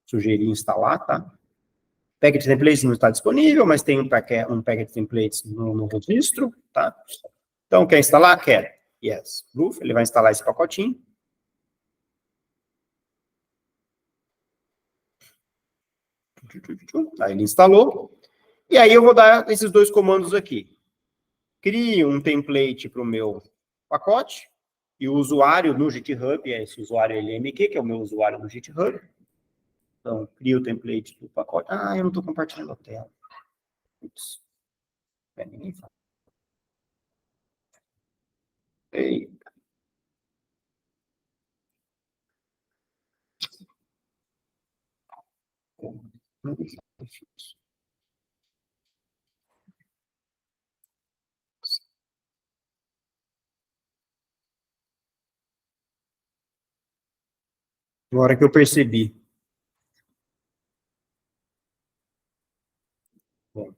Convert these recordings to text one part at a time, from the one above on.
sugerir instalar, tá? Package templates não está disponível, mas tem um package templates no registro, tá? Então, quer instalar? Quer. Yes. Proof, ele vai instalar esse pacotinho. Aí ele instalou. E aí eu vou dar esses dois comandos aqui. Crie um template para o meu pacote. E o usuário no GitHub é esse usuário LMQ, que é o meu usuário no GitHub. Então, cria o template do pacote. Ah, eu não estou compartilhando a tela. Ups. Ninguém fala. Eita. Agora que eu percebi. Bom.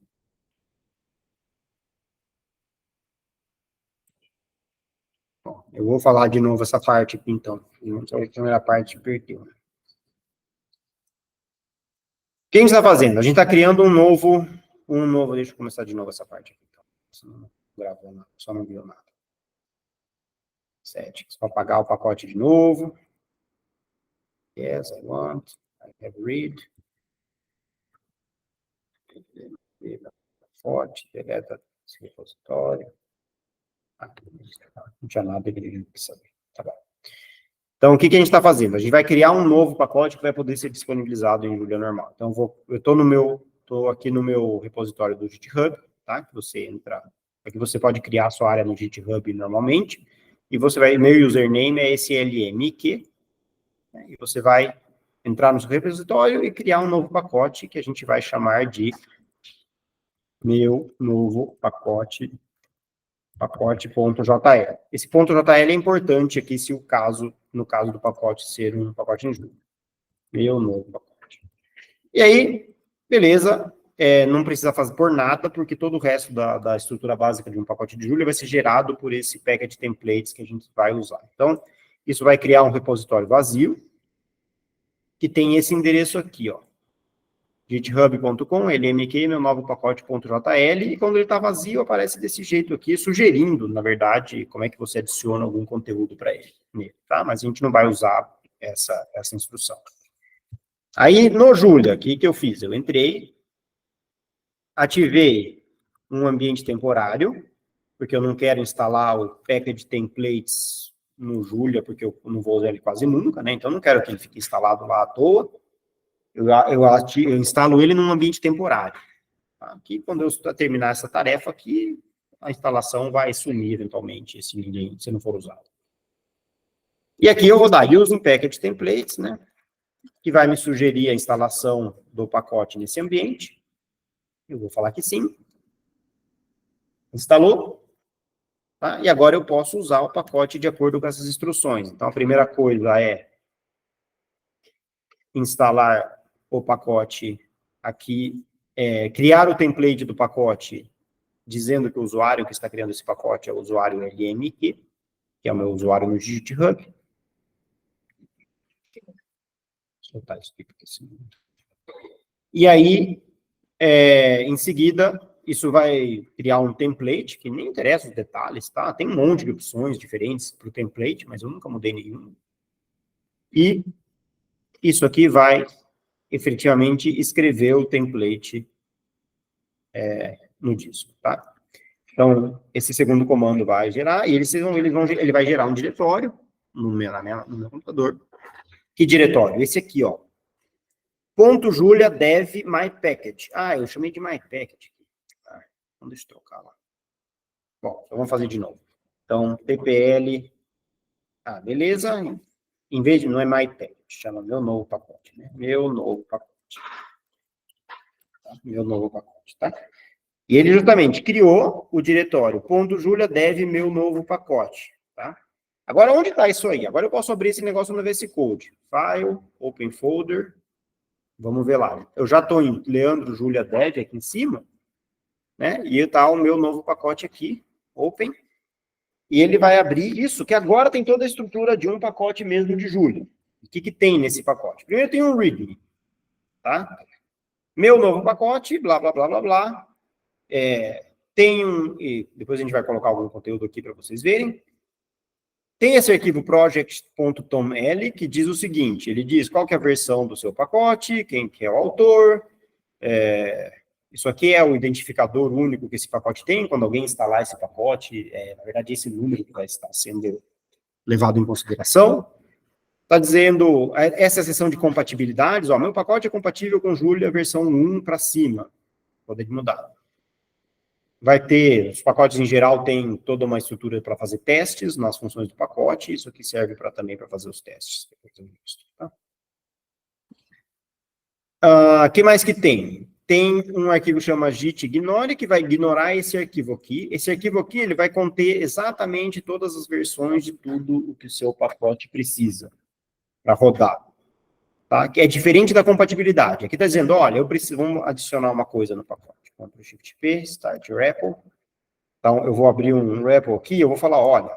Bom, eu vou falar de novo essa parte aqui, então. A primeira parte perdeu. O que a gente está fazendo? A gente está criando um novo... Deixa eu começar de novo essa parte aqui. Então. Não gravou nada, só não viu nada. Settings. Vou apagar o pacote de novo. Yes, I want. I have read. Forte, deleta esse repositório. Não tinha nada que ele quis saber. Tá bom. Então, o que a gente está fazendo? A gente vai criar um novo pacote que vai poder ser disponibilizado em Julia normal. Então, eu estou aqui no meu repositório do GitHub, tá? Que você entra, aqui você pode criar a sua área no GitHub normalmente, e você vai, meu username é esse LMQ, né? E você vai entrar no seu repositório e criar um novo pacote que a gente vai chamar de meu novo pacote.jl. Esse .jl é importante aqui se no caso do pacote ser um pacote em Julia. Meu novo pacote. E aí, beleza, não precisa fazer por nada, porque todo o resto da estrutura básica de um pacote de Julia vai ser gerado por esse package templates que a gente vai usar. Então, isso vai criar um repositório vazio, que tem esse endereço aqui, ó. github.com, LMQ, meu novo pacote.jl, e quando ele está vazio, aparece desse jeito aqui, sugerindo, na verdade, como é que você adiciona algum conteúdo para ele, tá? Mas a gente não vai usar essa instrução. Aí, no Julia, o que eu fiz? Eu entrei, ativei um ambiente temporário, porque eu não quero instalar o package templates no Julia, porque eu não vou usar ele quase nunca, né? Então, eu não quero que ele fique instalado lá à toa. Eu instalo ele num ambiente temporário. Tá? Aqui, quando eu terminar essa tarefa aqui, a instalação vai sumir eventualmente, se não for usado. E aqui eu vou dar using package templates, né? Que vai me sugerir a instalação do pacote nesse ambiente. Eu vou falar que sim. Instalou. Tá? E agora eu posso usar o pacote de acordo com essas instruções. Então, a primeira coisa é instalar o pacote aqui, criar o template do pacote, dizendo que o usuário que está criando esse pacote é o usuário LMQ, que é o meu usuário no GitHub. Vou soltar isso aqui, porque senão... E aí, em seguida, isso vai criar um template, que nem interessa os detalhes, tá? Tem um monte de opções diferentes para o template, mas eu nunca mudei nenhuma. E isso aqui vai, efetivamente, escrever o template no disco, tá? Então, esse segundo comando vai gerar, e ele vai gerar um diretório no meu computador. Que diretório? Esse aqui, ó. .julia dev mypackage. Ah, eu chamei de mypackage. Então, deixa eu trocar lá. Bom, então vamos fazer de novo. Então, tpl... beleza. Em vez de, não é mypackage, chama meu novo pacote, né? Meu novo pacote. Tá? Meu novo pacote, tá? E ele justamente criou o diretório .julia dev meu novo pacote, tá? Agora, onde está isso aí? Agora eu posso abrir esse negócio no VS Code. File, Open Folder. Vamos ver lá. Eu já estou em Leandro Julia Dev aqui em cima, né? E está o meu novo pacote aqui, Open. E ele vai abrir isso, que agora tem toda a estrutura de um pacote mesmo de Julia. O que tem nesse pacote? Primeiro tem um README. tá? Meu novo pacote, blá, blá, blá, blá, blá. E depois a gente vai colocar algum conteúdo aqui para vocês verem. Tem esse arquivo project.toml que diz o seguinte, ele diz qual que é a versão do seu pacote, quem que é o autor, isso aqui é o identificador único que esse pacote tem, quando alguém instalar esse pacote, na verdade esse número que vai estar sendo levado em consideração. Está dizendo, essa é a seção de compatibilidades, meu pacote é compatível com Julia versão 1 para cima, pode mudar. Vai ter, os pacotes em geral têm toda uma estrutura para fazer testes nas funções do pacote, isso aqui serve também para fazer os testes. Tá? Que mais que tem? Tem um arquivo que chama gitignore, que vai ignorar esse arquivo aqui. Esse arquivo aqui, ele vai conter exatamente todas as versões de tudo o que o seu pacote precisa para rodar. Tá? Que é diferente da compatibilidade. Aqui está dizendo, olha, vamos adicionar uma coisa no pacote. Ctrl+Shift+P, Start REPL. Então, eu vou abrir um REPL aqui, eu vou falar, olha,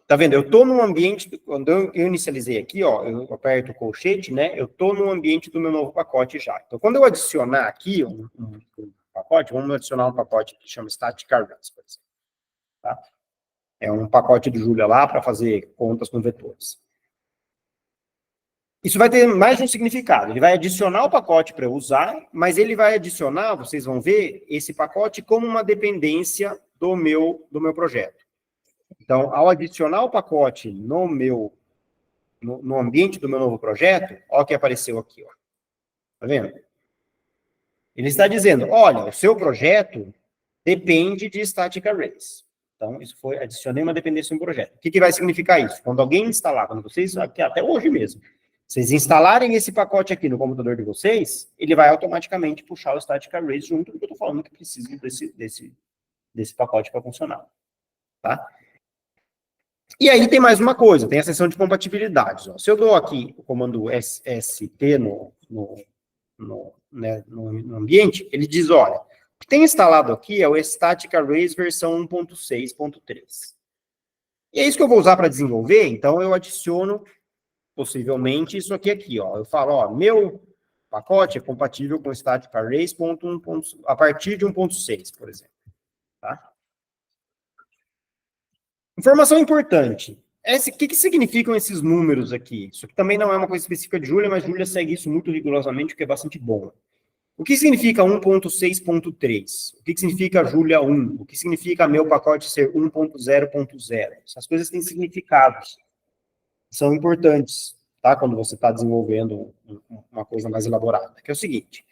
tá vendo? Eu estou num ambiente, quando eu inicializei aqui, eu aperto o colchete, né? Eu estou no ambiente do meu novo pacote já. Então, quando eu adicionar aqui um pacote, vamos adicionar um pacote que chama Static Arrays, por exemplo. Tá? É um pacote do Julia lá para fazer contas com vetores. Isso vai ter mais de um significado. Ele vai adicionar o pacote para eu usar, mas ele vai adicionar, vocês vão ver, esse pacote como uma dependência do meu projeto. Então, ao adicionar o pacote no ambiente do meu novo projeto, olha o que apareceu aqui. Tá vendo? Ele está dizendo, olha, o seu projeto depende de Static Arrays. Então, isso foi, adicionei uma dependência no projeto. O que vai significar isso? Quando alguém instalar, quando vocês, até hoje mesmo, vocês instalarem esse pacote aqui no computador de vocês, ele vai automaticamente puxar o Static Arrays junto, porque eu estou falando que precisa desse pacote para funcionar. Tá? E aí tem mais uma coisa, tem a seção de compatibilidades. Se eu dou aqui o comando ST no ambiente, ele diz, olha, o que tem instalado aqui é o Static Arrays versão 1.6.3. E é isso que eu vou usar para desenvolver, então eu adiciono possivelmente isso aqui. Eu falo, meu pacote é compatível com Static Arrays a partir de 1.6, por exemplo. Tá? Informação importante. O que significam esses números aqui? Isso aqui também não é uma coisa específica de Julia, mas Julia segue isso muito rigorosamente, o que é bastante bom. O que significa 1.6.3? O que significa Julia 1? O que significa meu pacote ser 1.0.0? Essas coisas têm significados. São importantes, tá? Quando você está desenvolvendo uma coisa mais elaborada. Que é o seguinte.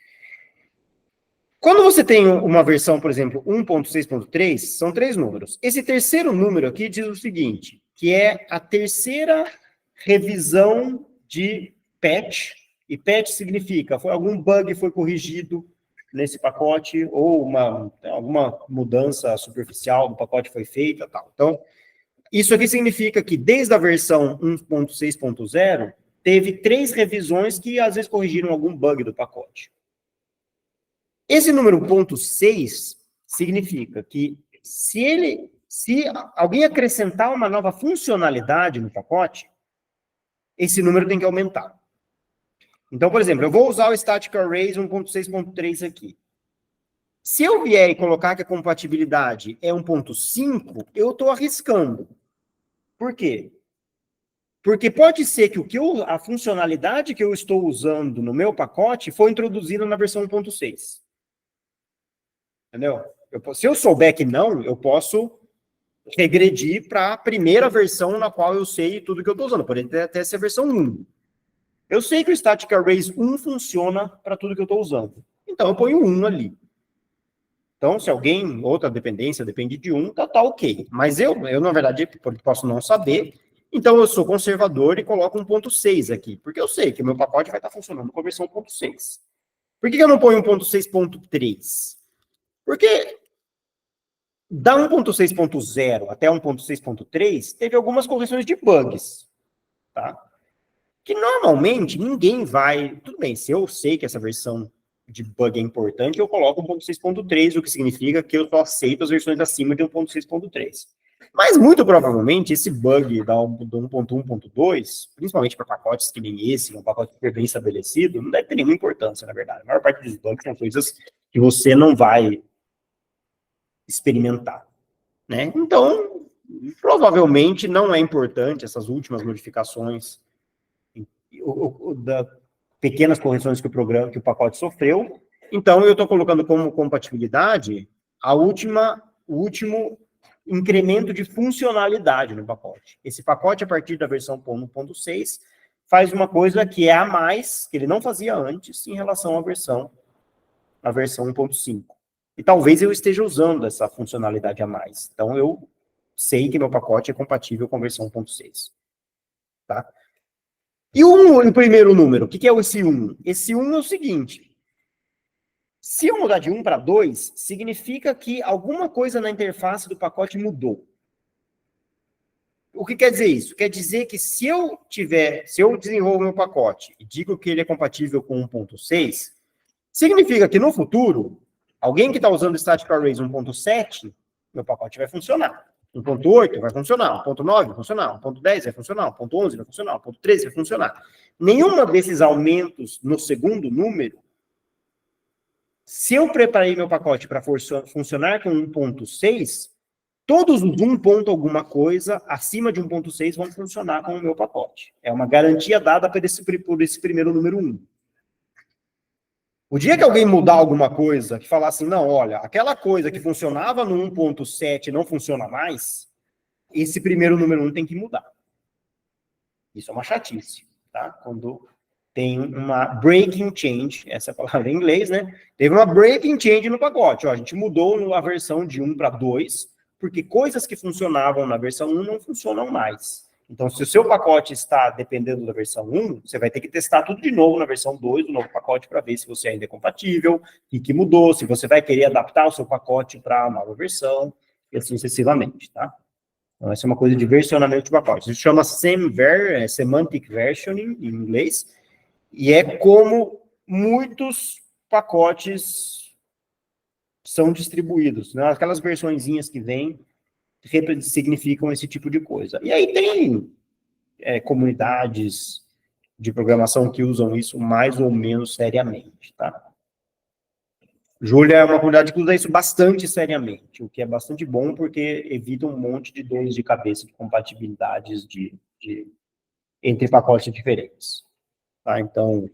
Quando você tem uma versão, por exemplo, 1.6.3, são 3 números. Esse terceiro número aqui diz o seguinte, que é a terceira revisão de patch, e patch significa, algum bug foi corrigido nesse pacote, ou alguma mudança superficial do pacote foi feita, tal. Então, isso aqui significa que desde a versão 1.6.0, teve 3 revisões que às vezes corrigiram algum bug do pacote. Esse número 0.6 significa que se alguém acrescentar uma nova funcionalidade no pacote, esse número tem que aumentar. Então, por exemplo, eu vou usar o Static Arrays 1.6.3 aqui. Se eu vier e colocar que a compatibilidade é 1.5, eu estou arriscando. Por quê? Porque pode ser que a funcionalidade que eu estou usando no meu pacote foi introduzida na versão 1.6. Entendeu? Se eu souber que não, eu posso regredir para a primeira versão na qual eu sei tudo que eu estou usando. Pode até ser a versão 1. Eu sei que o Static Arrays 1 funciona para tudo que eu estou usando. Então, eu ponho 1 ali. Então, se outra dependência depende de 1, tá ok. Mas eu, na verdade, posso não saber. Então, eu sou conservador e coloco 1.6 aqui. Porque eu sei que o meu pacote vai estar funcionando com a versão 1.6. Por que eu não ponho 1.6.3? Porque da 1.6.0 até 1.6.3, teve algumas correções de bugs, tá? Que normalmente ninguém vai... Tudo bem, se eu sei que essa versão de bug é importante, eu coloco 1.6.3, o que significa que eu só aceito as versões acima de 1.6.3. Mas, muito provavelmente, esse bug do 1.1.2, principalmente para pacotes que nem esse, um pacote super bem estabelecido, não deve ter nenhuma importância, na verdade. A maior parte dos bugs são coisas que você não vai experimentar, né? Então, provavelmente não é importante essas últimas modificações, da pequenas correções que o pacote sofreu. Então, eu estou colocando como compatibilidade o último incremento de funcionalidade no pacote. Esse pacote, a partir da versão 1.6, faz uma coisa que é a mais, que ele não fazia antes, em relação à versão 1.5. E talvez eu esteja usando essa funcionalidade a mais. Então, eu sei que meu pacote é compatível com a versão 1.6. Tá? E o primeiro número, o que é esse 1? Esse 1 é o seguinte: se eu mudar de 1 para 2, significa que alguma coisa na interface do pacote mudou. O que quer dizer isso? Quer dizer que se eu desenvolvo meu pacote e digo que ele é compatível com 1.6, significa que no futuro, alguém que está usando Static Arrays 1.7, meu pacote vai funcionar. 1.8 vai funcionar, 1.9 vai funcionar, 1.10 vai funcionar, 1.11 vai funcionar, 1.13 vai funcionar. Nenhuma desses aumentos no segundo número, se eu preparei meu pacote para funcionar com 1.6, todos os 1 ponto alguma coisa acima de 1.6 vão funcionar com o meu pacote. É uma garantia dada por esse primeiro número 1. O dia que alguém mudar alguma coisa, que falar assim, não, olha, aquela coisa que funcionava no 1.7 não funciona mais, esse primeiro número 1 tem que mudar. Isso é uma chatice, tá? Quando tem uma breaking change, essa é a palavra em inglês, né? Teve uma breaking change no pacote. Ó, a gente mudou a versão de 1 para 2, porque coisas que funcionavam na versão 1 não funcionam mais. Então, se o seu pacote está dependendo da versão 1, você vai ter que testar tudo de novo na versão 2 do novo pacote para ver se você ainda é compatível, o que mudou, se você vai querer adaptar o seu pacote para a nova versão, e assim sucessivamente, tá? Então, essa é uma coisa de versionamento de pacotes. Isso chama Semantic Versioning, em inglês, e é como muitos pacotes são distribuídos, né? Aquelas versõezinhas que vêm significam esse tipo de coisa. E aí tem comunidades de programação que usam isso mais ou menos seriamente, tá? Júlia é uma comunidade que usa isso bastante seriamente, o que é bastante bom porque evita um monte de dores de cabeça de compatibilidades entre pacotes diferentes. Tá? Então,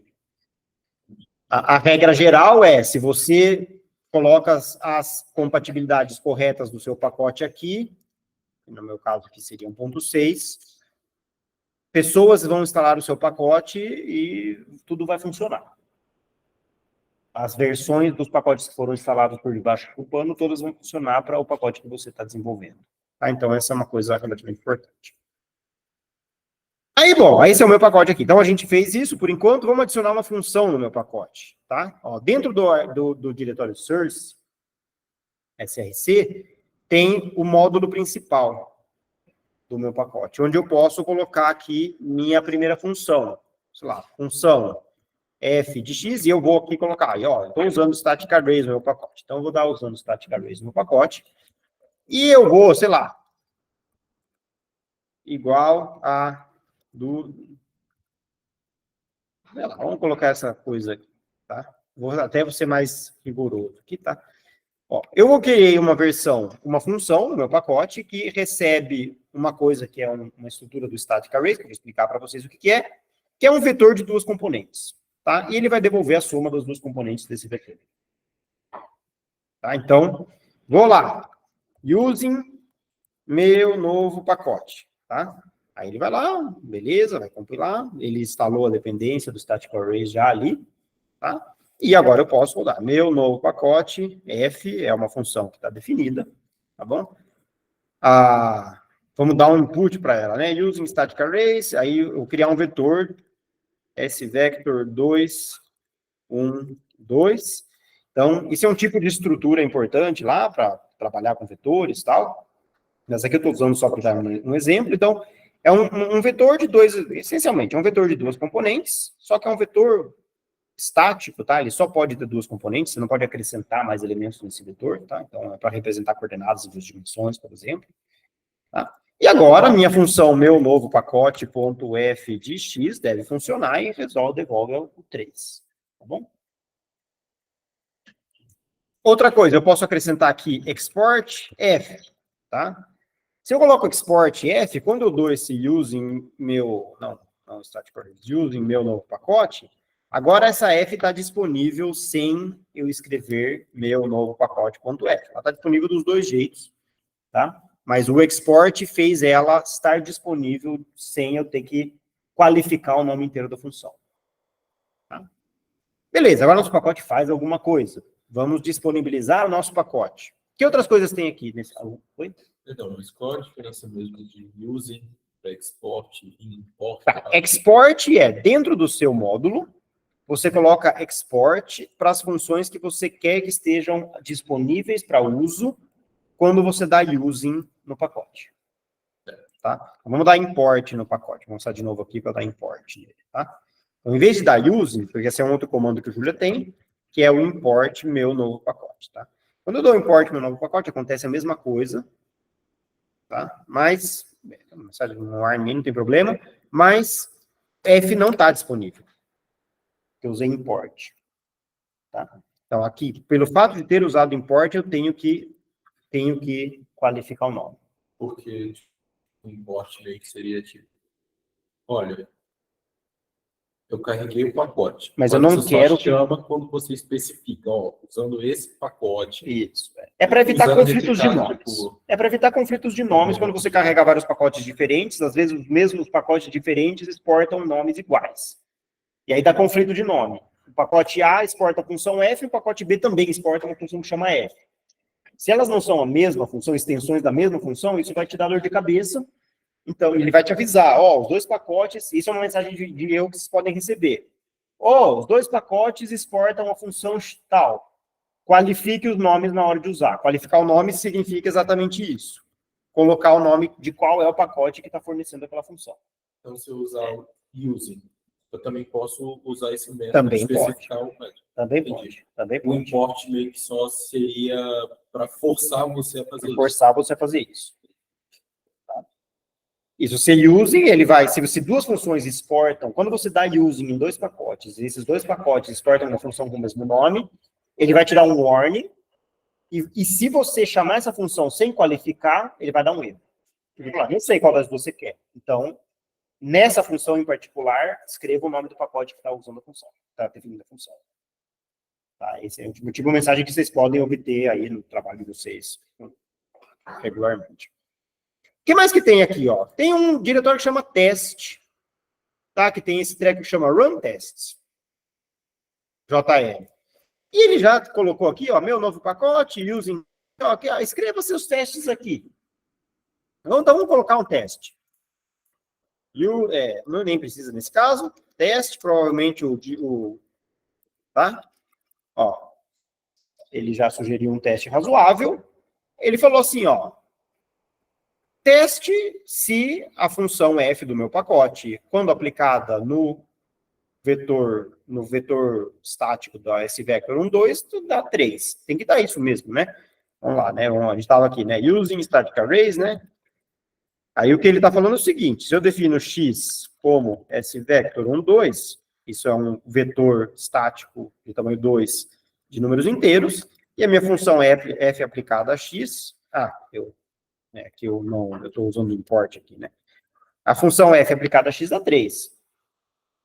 a regra geral é, se você coloca as compatibilidades corretas do seu pacote aqui, no meu caso aqui seria 1.6, pessoas vão instalar o seu pacote e tudo vai funcionar. As versões dos pacotes que foram instalados por debaixo do pano, todas vão funcionar para o pacote que você está desenvolvendo. Tá? Então, essa é uma coisa relativamente importante. Aí, bom, esse é o meu pacote aqui. Então, a gente fez isso, por enquanto, vamos adicionar uma função no meu pacote. Tá? Ó, dentro do diretório source, src, tem o módulo principal do meu pacote, onde eu posso colocar aqui minha primeira função. Sei lá, função f de x, e eu vou aqui colocar, estou usando static arrays no meu pacote. Então, eu vou dar usando static arrays no meu pacote, e eu vou, sei lá, igual a sei lá, vamos colocar essa coisa aqui, tá? Vou até ser mais rigoroso aqui, tá? Ó, eu criei uma função no meu pacote que recebe uma coisa que é uma estrutura do static array, que eu vou explicar para vocês o que é um vetor de duas componentes, tá? E ele vai devolver a soma das duas componentes desse vetor. Tá? Então, vou lá, using meu novo pacote, tá? Aí ele vai lá, beleza, vai compilar, ele instalou a dependência do static array já ali, tá? E agora eu posso rodar meu novo pacote, f é uma função que está definida, tá bom? Vamos dar um input para ela, né? Using static arrays, aí eu criar um vetor, svector2, 1, 2. Então, isso é um tipo de estrutura importante lá para trabalhar com vetores e tal. Mas aqui eu estou usando só para dar um exemplo. Então, é um vetor de essencialmente, é um vetor de duas componentes, só que é um vetor estático, tá? Ele só pode ter duas componentes, você não pode acrescentar mais elementos nesse vetor, tá? Então, é para representar coordenadas em duas dimensões, por exemplo. Tá? E agora, minha função, meu novo pacote, ponto f de x, deve funcionar e devolve o 3. Tá bom? Outra coisa, eu posso acrescentar aqui export f, tá? Se eu coloco export f, quando eu dou esse using meu, não static using meu novo pacote, agora essa f está disponível sem eu escrever meu novo pacote.f. Ela está disponível dos dois jeitos, tá? Mas o export fez ela estar disponível sem eu ter que qualificar o nome inteiro da função. Tá? Beleza, agora nosso pacote faz alguma coisa. Vamos disponibilizar o nosso pacote. Que outras coisas tem aqui nesse... Oi? Então, mas qual a diferença mesmo de using para export e import? Tá. Export é dentro do seu módulo, você coloca export para as funções que você quer que estejam disponíveis para uso quando você dá using no pacote. Tá? Vamos dar import no pacote. Vamos mostrar de novo aqui para dar import nele, tá? Então, em vez de dar using, porque esse é um outro comando que o Julia tem, que é o import meu novo pacote, tá? Quando eu dou import meu novo pacote, acontece a mesma coisa, tá? Mas, mensagem no ar não tem problema, mas F não está disponível. Eu usei import, tá? Então, aqui, pelo fato de ter usado import, eu tenho que qualificar o nome. Porque o import meio que seria tipo, olha, eu carreguei o pacote. Mas eu não você quero só chama quando você especifica, ó, usando esse pacote. Isso. É para evitar Usando conflitos de replicado, nomes. tipo... É para evitar conflitos de nomes quando você carrega vários pacotes diferentes. Às vezes, os mesmos pacotes diferentes exportam nomes iguais. E aí dá conflito de nome. O pacote A exporta a função F, e o pacote B também exporta uma função que chama F. Se elas não são a mesma função, extensões da mesma função, isso vai te dar dor de cabeça. Então, ele vai te avisar, ó, os dois pacotes, isso é uma mensagem de erro que vocês podem receber. Ó, os dois pacotes exportam a função tal. Qualifique os nomes na hora de usar. Qualificar o nome significa exatamente isso. Colocar o nome de qual é o pacote que está fornecendo aquela função. Então, se eu usar o using, eu também posso usar esse método Também de especificar o método. Também Entendi. pode. Também O pode. import meio que só seria para forçar você a fazer isso. Forçar você a fazer isso. Tá? Isso, se using, ele vai... Se duas funções exportam... Quando você dá using em dois pacotes, e esses dois pacotes exportam uma função com o mesmo nome, ele vai te dar um warning, e se você chamar essa função sem qualificar, ele vai dar um erro. Ele vai falar, não sei qual das duas você quer. Então, nessa função em particular, escreva o nome do pacote que está usando a função, está definindo a função. Tá? Esse é o tipo de mensagem que vocês podem obter aí no trabalho de vocês regularmente. O que mais que tem aqui? Ó? Tem um diretório que chama test, tá? Que tem esse treco que chama run tests, JL. E ele já colocou aqui, ó, meu novo pacote, using, ó, aqui, ó, escreva seus testes aqui. Então, vamos colocar um teste. Não nem precisa nesse caso. Teste, provavelmente tá? Ó, ele já sugeriu um teste razoável. Ele falou assim, ó, teste se a função f do meu pacote, quando aplicada no vetor estático da svector 2, dá 3. Tem que dar isso mesmo, né? Vamos lá, né? A gente estava aqui, né? Using static arrays, né? Aí o que ele está falando é o seguinte, se eu defino x como svector 2, isso é um vetor estático de tamanho 2 de números inteiros, e a minha função f aplicada a x, eu estou usando import aqui, né? A função f aplicada a x dá 3.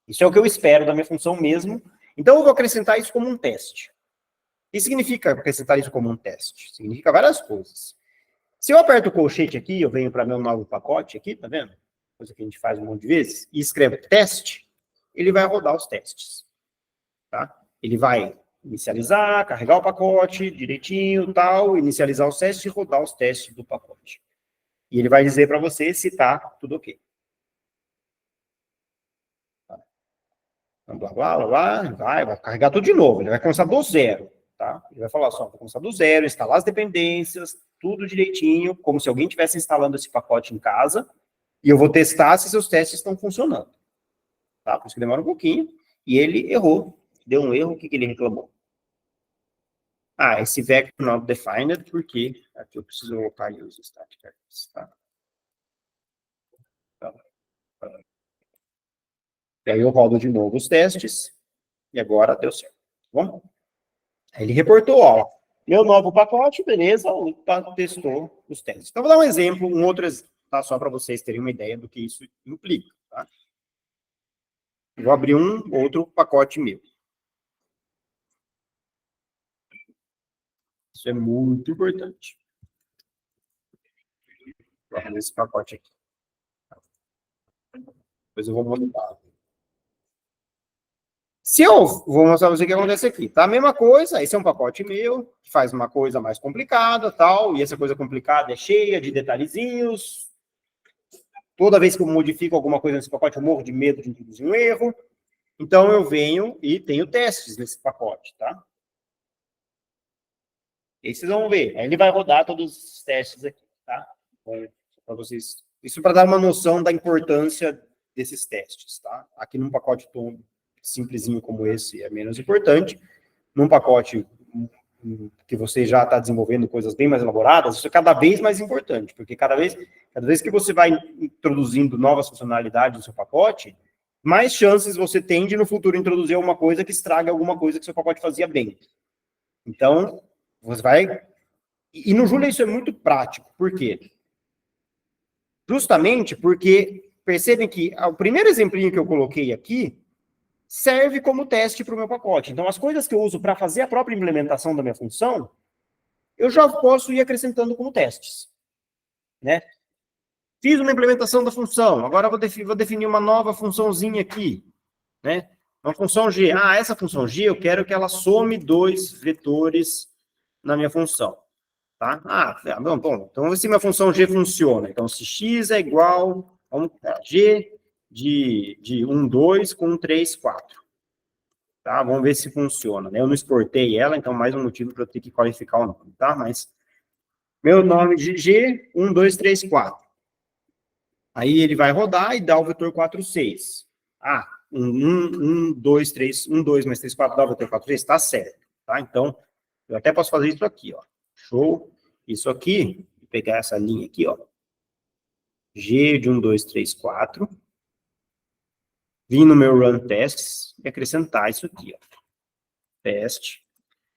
Isso é o que eu espero da minha função mesmo. Então eu vou acrescentar isso como um teste. O que significa acrescentar isso como um teste? Significa várias coisas. Se eu aperto o colchete aqui, eu venho para meu novo pacote aqui, tá vendo? Coisa que a gente faz um monte de vezes, e escrevo teste, ele vai rodar os testes. Tá? Ele vai inicializar, carregar o pacote direitinho, tal, inicializar os testes e rodar os testes do pacote. E ele vai dizer para você se está tudo ok. Tá? Então, blá, blá, blá, blá, vai carregar tudo de novo, ele vai começar do zero. Tá? Ele vai falar só, vou começar do zero, instalar as dependências, tudo direitinho, como se alguém estivesse instalando esse pacote em casa, e eu vou testar se seus testes estão funcionando. Tá? Por isso que demora um pouquinho, e ele errou, deu um erro, o que ele reclamou? Esse vector not defined, porque aqui eu preciso colocar use static arrays, tá? E aí eu rodo de novo os testes, e agora deu certo. Tá bom? Aí ele reportou, ó, meu novo pacote, beleza, o testou os testes. Então, vou dar um exemplo, um outro exemplo, tá? Só para vocês terem uma ideia do que isso implica, tá? Vou abrir um outro pacote meu. Isso é muito importante. Vou abrir esse pacote aqui. Depois eu vou montar. Se eu vou mostrar para você o que acontece aqui, tá? A mesma coisa, esse é um pacote meu, que faz uma coisa mais complicada, tal, e essa coisa complicada é cheia de detalhezinhos. Toda vez que eu modifico alguma coisa nesse pacote, eu morro de medo de introduzir um erro. Então, eu venho e tenho testes nesse pacote, tá? E aí vocês vão ver. Aí ele vai rodar todos os testes aqui, tá? Para vocês. Isso para dar uma noção da importância desses testes, tá? Aqui num pacote tão simplesinho como esse é menos importante. Num pacote que você já está desenvolvendo coisas bem mais elaboradas, isso é cada vez mais importante, porque cada vez que você vai introduzindo novas funcionalidades no seu pacote, mais chances você tem de no futuro introduzir alguma coisa que estraga alguma coisa que seu pacote fazia bem. Então, você vai... E no Julia isso é muito prático. Por quê? Justamente porque, percebem que o primeiro exemplinho que eu coloquei aqui serve como teste para o meu pacote. Então, as coisas que eu uso para fazer a própria implementação da minha função, eu já posso ir acrescentando como testes, né? Fiz uma implementação da função, agora vou definir uma nova funçãozinha aqui, né? Uma função G. Ah, essa função G, eu quero que ela some 2 vetores na minha função, tá? Bom, então vamos ver se minha função G funciona. Então, se x é igual a G de 1, 2 com 3, 4. Tá? Vamos ver se funciona, né? Eu não exportei ela, então mais um motivo para eu ter que qualificar o nome, tá? Mas meu nome de G, 1, 2, 3, 4. Aí ele vai rodar e dá o vetor 4, 6. 1, 2, 3, 1, 2 mais 3, 4 dá o vetor 4, 6, tá certo, tá? Então, eu até posso fazer isso aqui, ó. Show. Isso aqui, vou pegar essa linha aqui, ó. G de 1, 2, 3, 4. Vim no meu run tests e acrescentar isso aqui, ó. Teste.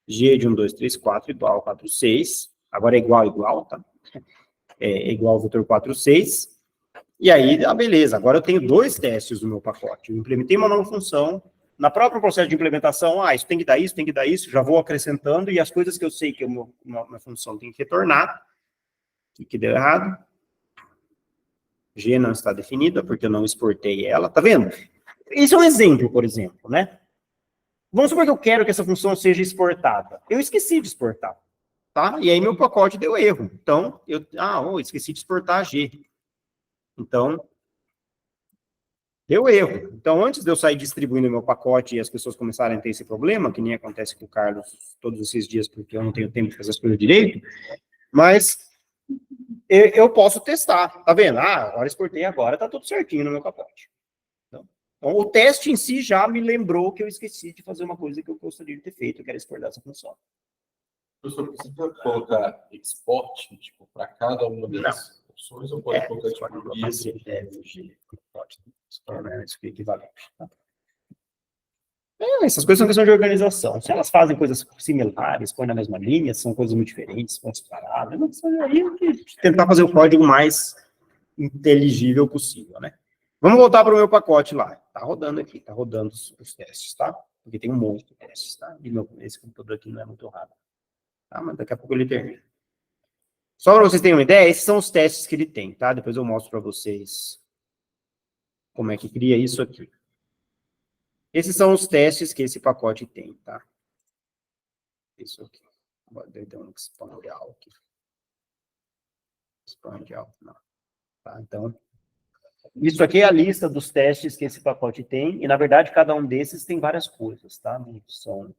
G de 1, 2, 3, 4 igual a 4, 6. Agora é igual, tá? É igual ao vetor 4, 6. E aí, beleza. Agora eu tenho 2 testes no meu pacote. Eu implementei uma nova função. Na própria processo de implementação, isso tem que dar isso, tem que dar isso. Já vou acrescentando. E as coisas que eu sei que a minha função tem que retornar. O que deu errado? G não está definida, porque eu não exportei ela. Tá vendo? Isso é um exemplo, por exemplo, né? Vamos supor que eu quero que essa função seja exportada. Eu esqueci de exportar, tá? E aí meu pacote deu erro. Então, esqueci de exportar a G. Então, deu erro. Então, antes de eu sair distribuindo meu pacote e as pessoas começarem a ter esse problema, que nem acontece com o Carlos todos esses dias, porque eu não tenho tempo de fazer as coisas direito, mas eu posso testar. Tá vendo? Agora exportei, agora tá tudo certinho no meu pacote. Então, o teste em si já me lembrou que eu esqueci de fazer uma coisa que eu gostaria de ter feito, que era exportar essa função. Professor, precisa colocar export, tipo, para cada uma das opções, ou pode colocar, tipo, isso? Pode tornar isso equivalente. Tá? Essas coisas são questão de organização. Se elas fazem coisas similares, põem na mesma linha, são coisas muito diferentes, são separadas, aí tentar fazer o código mais inteligível possível, né? Vamos voltar para o meu pacote lá. Tá rodando aqui, tá rodando os testes, tá? Porque tem um monte de testes, tá? E esse computador aqui não é muito rápido. Tá? Mas daqui a pouco ele termina. Só para vocês terem uma ideia, esses são os testes que ele tem, tá? Depois eu mostro para vocês como é que cria isso aqui. Esses são os testes que esse pacote tem, tá? Isso aqui. Vou dar um expand out aqui. Expand out, não. Tá? Então, isso aqui é a lista dos testes que esse pacote tem, e na verdade cada um desses tem várias coisas, tá? São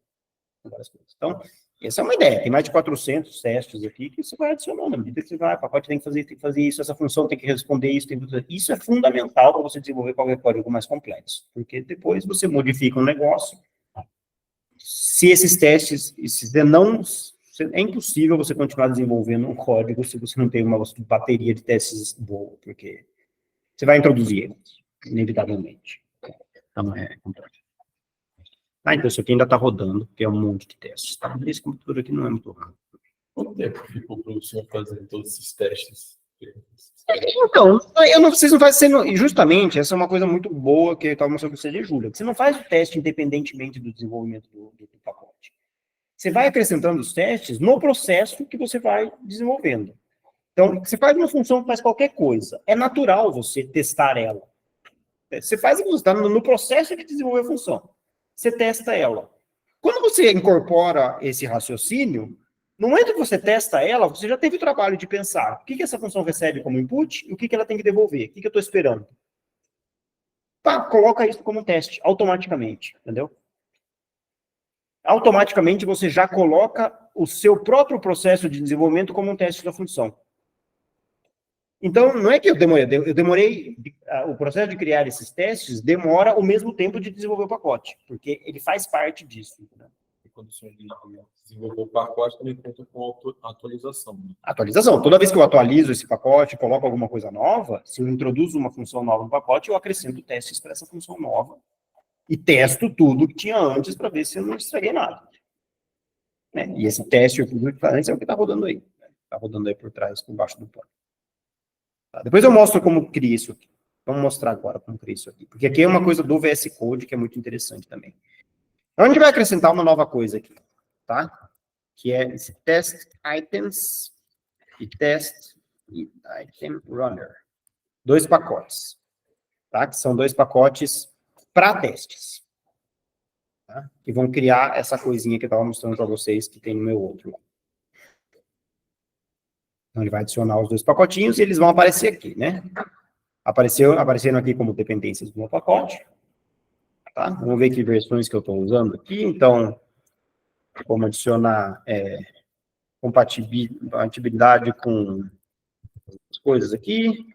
várias coisas. Então, essa é uma ideia. Tem mais de 400 testes aqui que você vai adicionando. Na medida que você vai, o pacote tem que fazer isso, essa função tem que responder isso, tem que fazer. Isso é fundamental para você desenvolver qualquer código mais complexo. Porque depois você modifica um negócio. Se esses testes, é impossível você continuar desenvolvendo um código se você não tem uma bateria de testes boa, porque você vai introduzir eles, inevitavelmente. Então, então isso aqui ainda está rodando, que é um monte de testes. Tá? Esse computador aqui não é muito rápido. Quanto tempo ficou para o senhor fazer todos esses testes? Então, vocês não fazem, justamente, essa é uma coisa muito boa que eu estava mostrando para você de Júlia, que você não faz o teste independentemente do desenvolvimento do pacote. Você vai acrescentando os testes no processo que você vai desenvolvendo. Então, você faz uma função, faz qualquer coisa. É natural você testar ela. Você faz está no processo de desenvolver a função. Você testa ela. Quando você incorpora esse raciocínio, no momento que você testa ela, você já teve o trabalho de pensar o que essa função recebe como input e o que ela tem que devolver, o que eu estou esperando. Tá, coloca isso como teste, automaticamente, entendeu? Automaticamente você já coloca o seu próprio processo de desenvolvimento como um teste da função. Então, não é que eu demorei, o processo de criar esses testes demora o mesmo tempo de desenvolver o pacote, porque ele faz parte disso. Né? E quando o senhor desenvolveu o pacote, também conta com atualização. Né? Atualização. Toda vez que eu atualizo esse pacote, coloco alguma coisa nova, se eu introduzo uma função nova no pacote, eu acrescento testes para essa função nova e testo tudo que tinha antes para ver se eu não estraguei nada. Né? E esse teste eu fiz antes é o que está rodando aí. Está rodando aí por trás, por baixo do pano. Tá? Depois eu mostro como cria isso aqui. Vamos mostrar agora como cria isso aqui. Porque aqui é uma coisa do VS Code que é muito interessante também. Então, a gente vai acrescentar uma nova coisa aqui, tá? Que é esse test items e test item runner. 2 pacotes, tá? Que são 2 pacotes para testes. Tá? Que vão criar essa coisinha que eu estava mostrando para vocês que tem no meu outro. Então, ele vai adicionar os 2 pacotinhos e eles vão aparecer aqui, né? Apareceram aqui como dependências do meu pacote. Tá? Vamos ver que versões que eu estou usando aqui. Então, vamos adicionar compatibilidade com as coisas aqui.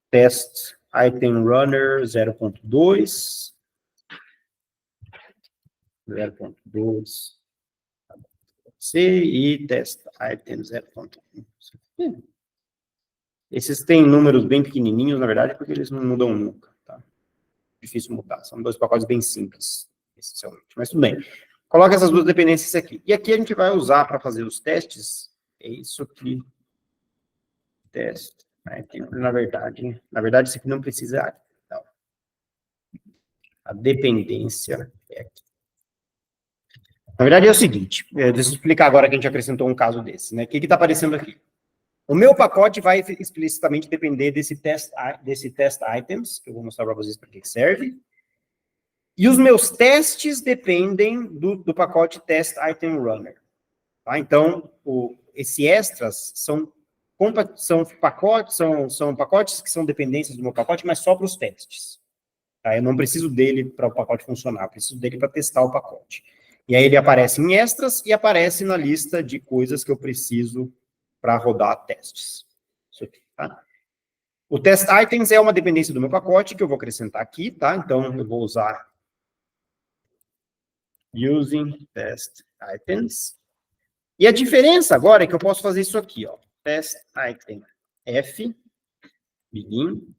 Test item runner 0.2. 0.2. C e test item 0.1. Esses têm números bem pequenininhos, na verdade, porque eles não mudam nunca. Tá? Difícil mudar. São 2 pacotes bem simples, essencialmente. Mas tudo bem. Coloca essas 2 dependências aqui. E aqui a gente vai usar para fazer os testes. É isso aqui. Teste. Na verdade, isso aqui não precisa. Não. A dependência é aqui. Na verdade é o seguinte. Deixa eu explicar agora que a gente acrescentou um caso desse. Né? O que está aparecendo aqui? O meu pacote vai explicitamente depender desse test items, que eu vou mostrar para vocês para que serve. E os meus testes dependem do pacote test item runner. Tá? Então, esse extras são pacotes que são dependências do meu pacote, mas só para os testes. Tá? Eu não preciso dele para o pacote funcionar, eu preciso dele para testar o pacote. E aí ele aparece em extras e aparece na lista de coisas que eu preciso para rodar testes. Isso aqui, tá? O test items é uma dependência do meu pacote que eu vou acrescentar aqui, tá? Então, eu vou usar using test items. E a diferença agora é que eu posso fazer isso aqui, ó. Test item F, begin.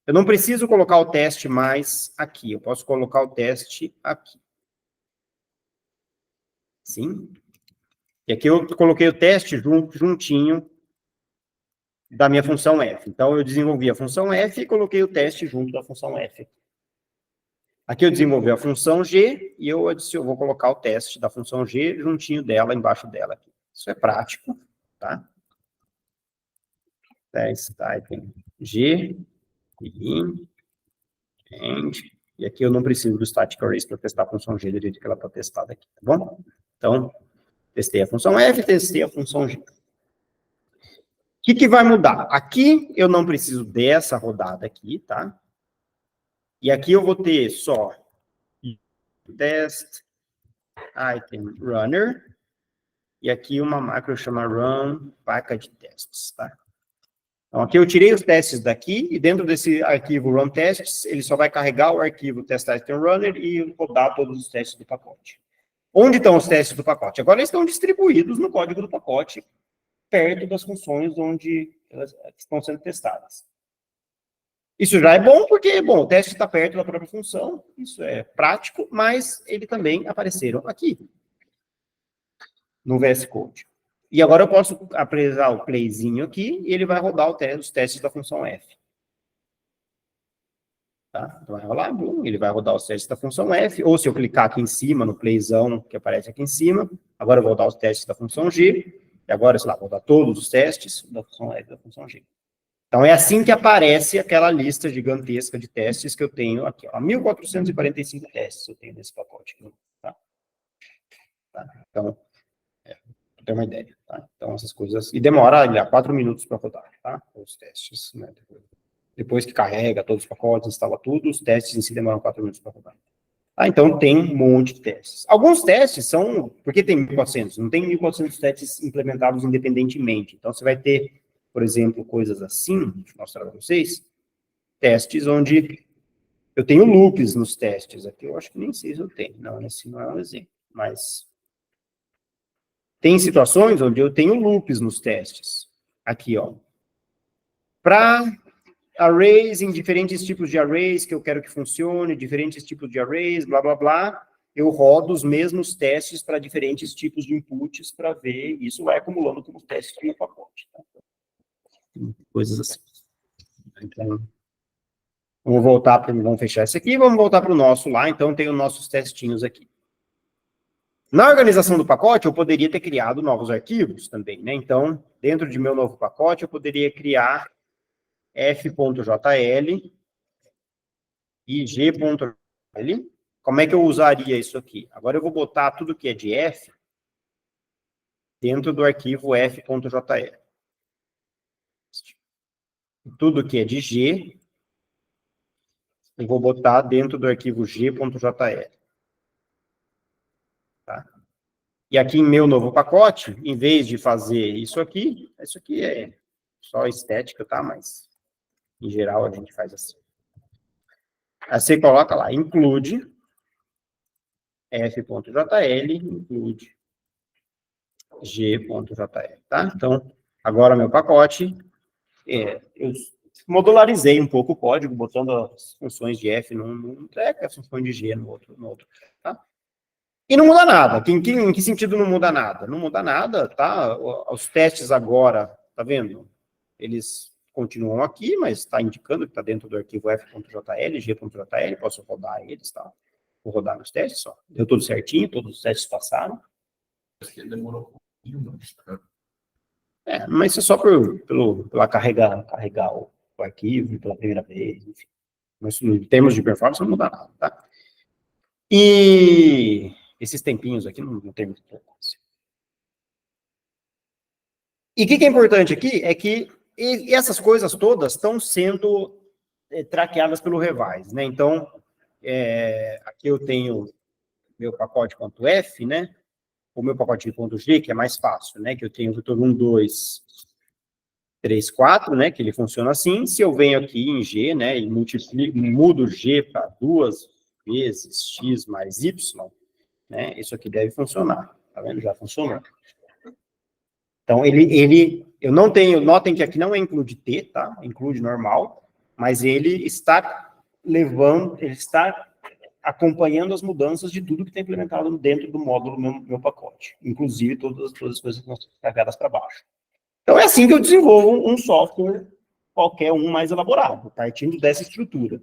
Eu não preciso colocar o teste mais aqui, eu posso colocar o teste aqui. Sim? E aqui eu coloquei o teste juntinho da minha função F. Então, eu desenvolvi a função F e coloquei o teste junto da função F. Aqui eu desenvolvi a função G e eu vou colocar o teste da função G juntinho dela, embaixo dela. Aqui. Isso é prático, tá? Test item G, begin, end. E aqui eu não preciso do static arrays para testar a função G do jeito que ela está testada aqui, tá bom? Então, testei a função F, testei a função G. O que vai mudar? Aqui eu não preciso dessa rodada aqui, tá? E aqui eu vou ter só test item runner e aqui uma macro chama run package tests, tá? Então aqui eu tirei os testes daqui e dentro desse arquivo run tests, ele só vai carregar o arquivo test item runner e rodar todos os testes do pacote. Onde estão os testes do pacote? Agora eles estão distribuídos no código do pacote, perto das funções onde elas estão sendo testadas. Isso já é bom, porque, bom, o teste está perto da própria função, isso é prático, mas ele também apareceram aqui, no VS Code. E agora eu posso apresentar o playzinho aqui, e ele vai rodar os testes da função f. Tá? Então vai rolar, ele vai rodar os testes da função f, ou se eu clicar aqui em cima, no playzão que aparece aqui em cima, agora eu vou rodar os testes da função g, e agora, sei lá, vou rodar todos os testes da função f e da função g. Então, é assim que aparece aquela lista gigantesca de testes que eu tenho aqui. Ó, 1.445 testes eu tenho nesse pacote. Tá? Então, para ter uma ideia. Tá? Então, essas coisas... E demora 4 minutos para rodar, tá? Os testes. Né? Depois que carrega todos os pacotes, instala tudo, os testes em si demoram 4 minutos para rodar. Ah, então, tem um monte de testes. Alguns testes são... Por que tem 1.400? Não tem 1.400 testes implementados independentemente. Então, você vai ter... Por exemplo, coisas assim, deixa eu mostrar para vocês, testes onde eu tenho loops nos testes. Aqui eu acho que nem sei se eu tenho. Não, esse não é um exemplo. Mas tem situações onde eu tenho loops nos testes. Aqui, ó. Para arrays em diferentes tipos de arrays que eu quero que funcione, diferentes tipos de arrays, blá, blá, blá, eu rodo os mesmos testes para diferentes tipos de inputs para ver, isso vai acumulando como testes no pacote. Tá? Coisas assim. Então, vamos fechar esse aqui e vamos voltar para o nosso lá. Então, tem os nossos testinhos aqui. Na organização do pacote, eu poderia ter criado novos arquivos também, né? Então, dentro de meu novo pacote, eu poderia criar f.jl e g.jl. Como é que eu usaria isso aqui? Agora eu vou botar tudo que é de f dentro do arquivo f.jl. Tudo que é de G, eu vou botar dentro do arquivo g.jl. Tá? E aqui em meu novo pacote, em vez de fazer isso aqui é só estética, tá? Mas, em geral, a gente faz assim. Aí você coloca lá, include f.jl, include g.jl, tá? Então, agora meu pacote, eu modularizei um pouco o código, botando as funções de f num treco e as funções de g no outro, tá? E não muda nada. Em que sentido não muda nada? Não muda nada, tá? Os testes agora, tá vendo? Eles continuam aqui, mas está indicando que está dentro do arquivo f.jl, g.jl, posso rodar eles, tá? Vou rodar meus testes, só. Deu tudo certinho, todos os testes passaram. Acho que demorou um pouquinho, mas... Mas isso é só pela carregar o arquivo pela primeira vez, enfim. Mas em termos de performance não muda nada, tá? E esses tempinhos aqui não tem muita importância. E o que é importante aqui é que essas coisas todas estão sendo traqueadas pelo Revise, né? Então, aqui eu tenho meu pacote .f, né? O meu pacote de .g, que é mais fácil, né? Que eu tenho o vetor 1, 2, 3, 4, né? Que ele funciona assim. Se eu venho aqui em G, né? E mudo G para 2 vezes x mais y, né? Isso aqui deve funcionar. Tá vendo? Já funcionou. Então, eu não tenho, notem que aqui não é include T, tá? Include normal, mas ele está acompanhando as mudanças de tudo que está implementado dentro do módulo do meu pacote, inclusive todas as coisas que estão carregadas para baixo. Então, é assim que eu desenvolvo um software, qualquer um mais elaborado, partindo dessa estrutura.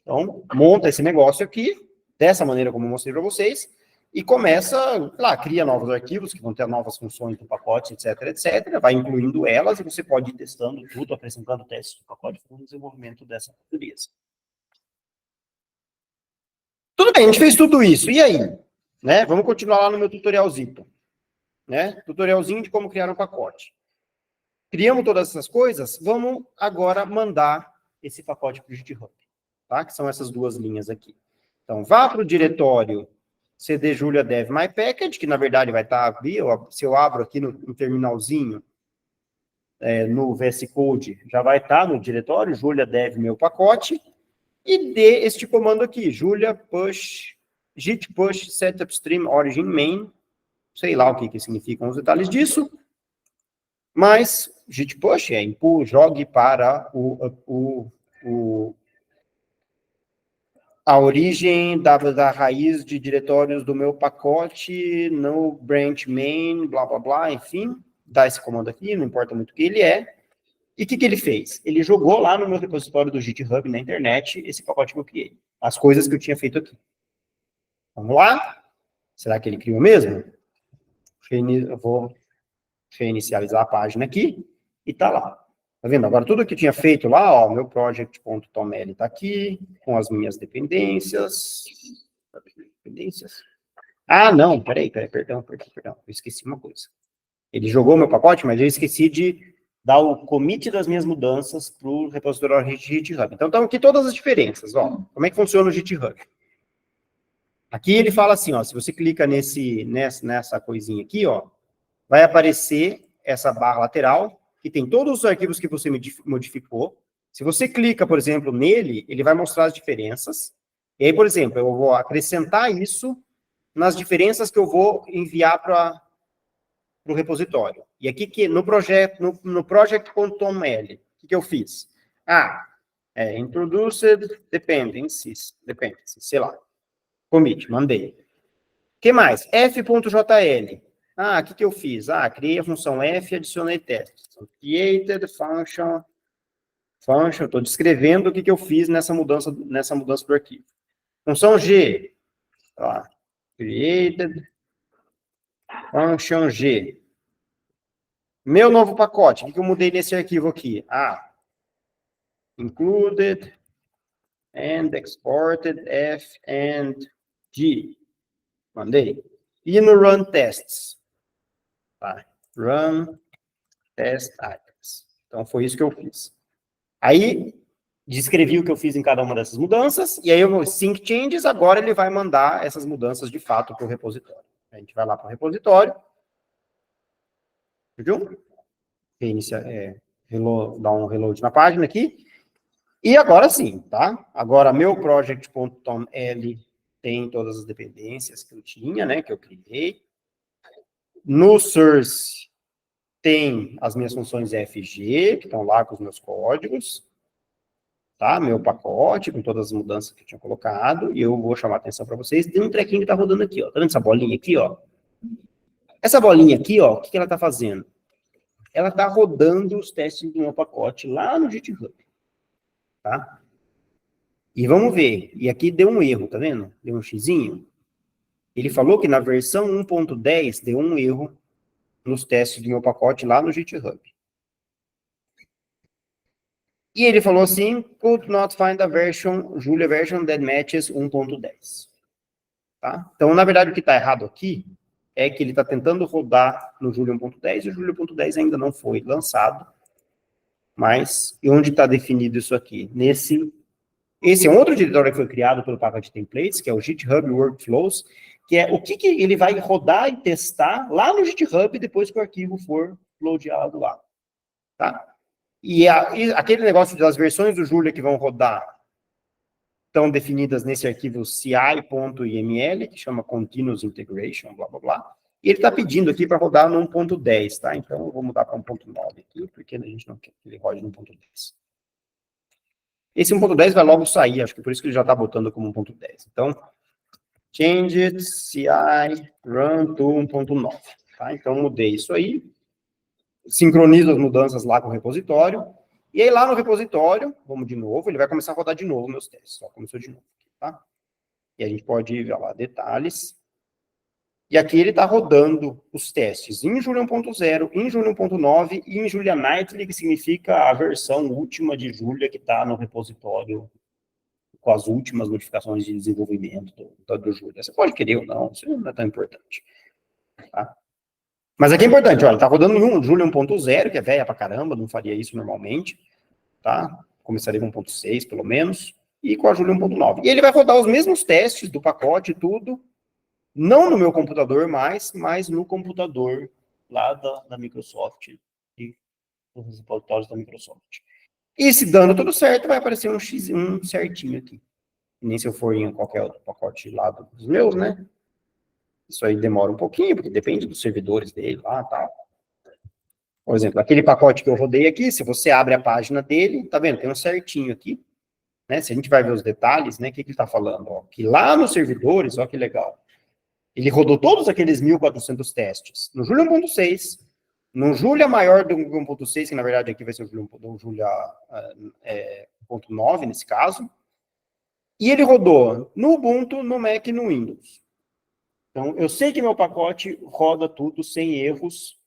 Então, monta esse negócio aqui, dessa maneira como eu mostrei para vocês, e começa, lá, cria novos arquivos, que vão ter novas funções do pacote, etc, etc, vai incluindo elas, e você pode ir testando tudo, apresentando testes do pacote para o desenvolvimento dessa natureza. Tudo bem, a gente fez tudo isso, e aí? Né? Vamos continuar lá no meu tutorialzinho. Né? Tutorialzinho de como criar um pacote. Criamos todas essas coisas, vamos agora mandar esse pacote para o GitHub, tá? Que são essas duas linhas aqui. Então, vá para o diretório cd julia dev my package, que na verdade vai estar aqui, se eu abro aqui no terminalzinho, no VS Code, já vai estar no diretório, julia dev meu pacote, e dê este comando aqui, julia push, git push setup stream origin main, sei lá o que significam os detalhes disso, mas git push jogue para o a origem da raiz de diretórios do meu pacote no branch main, blá, blá, blá, enfim, dá esse comando aqui, não importa muito o que ele é. E o que ele fez? Ele jogou lá no meu repositório do GitHub, na internet, esse pacote que eu criei. As coisas que eu tinha feito aqui. Vamos lá? Será que ele criou mesmo? Eu vou reinicializar a página aqui e tá lá. Tá vendo? Agora, tudo que eu tinha feito lá, ó, meu project.toml tá aqui, com as minhas dependências. Ah, não, perdão. Eu esqueci uma coisa. Ele jogou meu pacote, mas eu esqueci de dar o commit das minhas mudanças para o repositório GitHub. Então, estão aqui todas as diferenças, ó. Como é que funciona o GitHub? Aqui ele fala assim, ó, se você clica nessa coisinha aqui, ó, vai aparecer essa barra lateral, que tem todos os arquivos que você modificou. Se você clica, por exemplo, nele, ele vai mostrar as diferenças. E aí, por exemplo, eu vou acrescentar isso nas diferenças que eu vou enviar para o repositório. E aqui no project.toml, o que eu fiz? Introduced dependencies, sei lá. Commit, mandei. O que mais? F.jl. O que eu fiz? Criei a função F e adicionei testes. Created function, estou descrevendo o que eu fiz nessa mudança do arquivo. Função G. Created function G. Meu novo pacote, o que eu mudei nesse arquivo aqui? Included and exported F and G. Mandei. E no run tests. Run test items. Então, foi isso que eu fiz. Aí, descrevi o que eu fiz em cada uma dessas mudanças, e aí eu vou sync changes, agora ele vai mandar essas mudanças de fato para o repositório. A gente vai lá para o repositório. Viu? Dá um reload na página aqui. E agora sim, tá? Agora, meu project.toml tem todas as dependências que eu tinha, né? Que eu criei. No source tem as minhas funções FG, que estão lá com os meus códigos. Tá? Meu pacote, com todas as mudanças que eu tinha colocado. E eu vou chamar a atenção para vocês. Tem um trequinho que está rodando aqui, ó. Tá vendo essa bolinha aqui, ó? Essa bolinha aqui, ó, o que ela está fazendo? Ela está rodando os testes do meu pacote lá no GitHub. Tá? E vamos ver. E aqui deu um erro, tá vendo? Deu um xizinho. Ele falou que na versão 1.10 deu um erro nos testes do meu pacote lá no GitHub. E ele falou assim, could not find a version, Julia version that matches 1.10. Tá? Então, na verdade, o que está errado aqui é que ele está tentando rodar no Julia 1.10 e o Julia 1.10 ainda não foi lançado. Mas, e onde está definido isso aqui? Esse é um outro diretório que foi criado pelo pacote templates, que é o GitHub Workflows, que é o que ele vai rodar e testar lá no GitHub depois que o arquivo for loadado lá. Tá? E aquele negócio das versões do Julia que vão rodar estão definidas nesse arquivo ci.iml, que chama Continuous Integration, blá, blá, blá. E ele está pedindo aqui para rodar no 1.10, tá? Então, eu vou mudar para 1.9 aqui, porque a gente não quer que ele rode no 1.10. Esse 1.10 vai logo sair, acho que por isso que ele já está botando como 1.10. Então, change it, ci, run to 1.9. Tá? Então, mudei isso aí. Sincronizo as mudanças lá com o repositório. E aí, lá no repositório, vamos de novo, ele vai começar a rodar de novo meus testes. Ó, começou de novo. Tá? E a gente pode ir lá, detalhes. E aqui ele está rodando os testes em Julia 1.0, em Julia 1.9 e em Julia Nightly, que significa a versão última de Julia que está no repositório com as últimas modificações de desenvolvimento do Julia. Você pode querer ou não, isso não é tão importante. Tá? Mas aqui é importante, olha, está rodando em Julia 1.0, que é velha pra caramba, não faria isso normalmente. Tá? Começaria com 1.6, pelo menos, e com a Julia 1.9. E ele vai rodar os mesmos testes do pacote e tudo, não no meu computador mais, mas no computador lá da Microsoft e nos repositórios da Microsoft. E se dando tudo certo, vai aparecer um certinho aqui. Nem se eu for em qualquer outro pacote lá dos meus, né? Isso aí demora um pouquinho, porque depende dos servidores dele lá e tal. Por exemplo, aquele pacote que eu rodei aqui, se você abre a página dele, tá vendo? Tem um certinho aqui. né? Se a gente vai ver os detalhes, né? O que ele está falando? Ó, que lá nos servidores, ó que legal, ele rodou todos aqueles 1.400 testes no Julia 1.6, no Julia maior do 1.6, que na verdade aqui vai ser o Julia 1.9 nesse caso, e ele rodou no Ubuntu, no Mac e no Windows. Então, eu sei que meu pacote roda tudo sem erros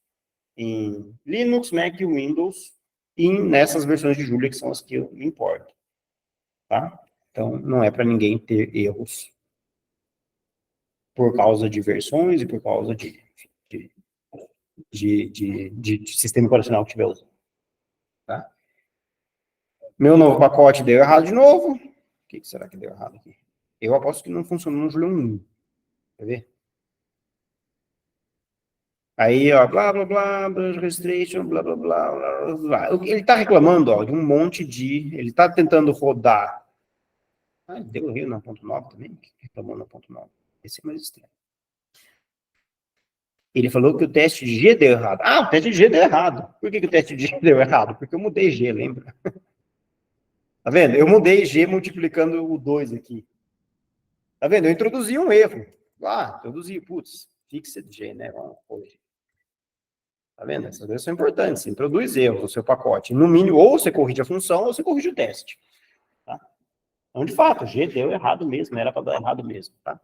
em Linux, Mac e Windows, e nessas versões de Julia, que são as que eu me importo. Tá? Então, não é para ninguém ter erros por causa de versões e por causa de sistema operacional que tiver usando. Tá? Meu novo pacote deu errado de novo. O que será que deu errado aqui? Eu aposto que não funcionou no Julian 1. Quer ver? Aí, ó, blá, blá, blá, registration, blá, blá, blá, blá, blá. Ele está reclamando, ó, de um monte de... Ele está tentando rodar... Ah, deu erro na 1.9 também? Que reclamou na 1.9? Esse é mais estranho. Ele falou que o teste de G deu errado. Ah, o teste de G deu errado. Por que o teste de G deu errado? Porque eu mudei G, lembra? Tá vendo? Eu mudei G multiplicando o 2 aqui. Tá vendo? Eu introduzi um erro. Ah, introduzi, putz, fixed G, né? Vamos corrigir. Tá vendo? Essas coisas são importantes. Você introduz erros no seu pacote. No mínimo, ou você corrige a função, ou você corrige o teste. Tá? Então, de fato, G deu errado mesmo, era para dar errado mesmo. Tá?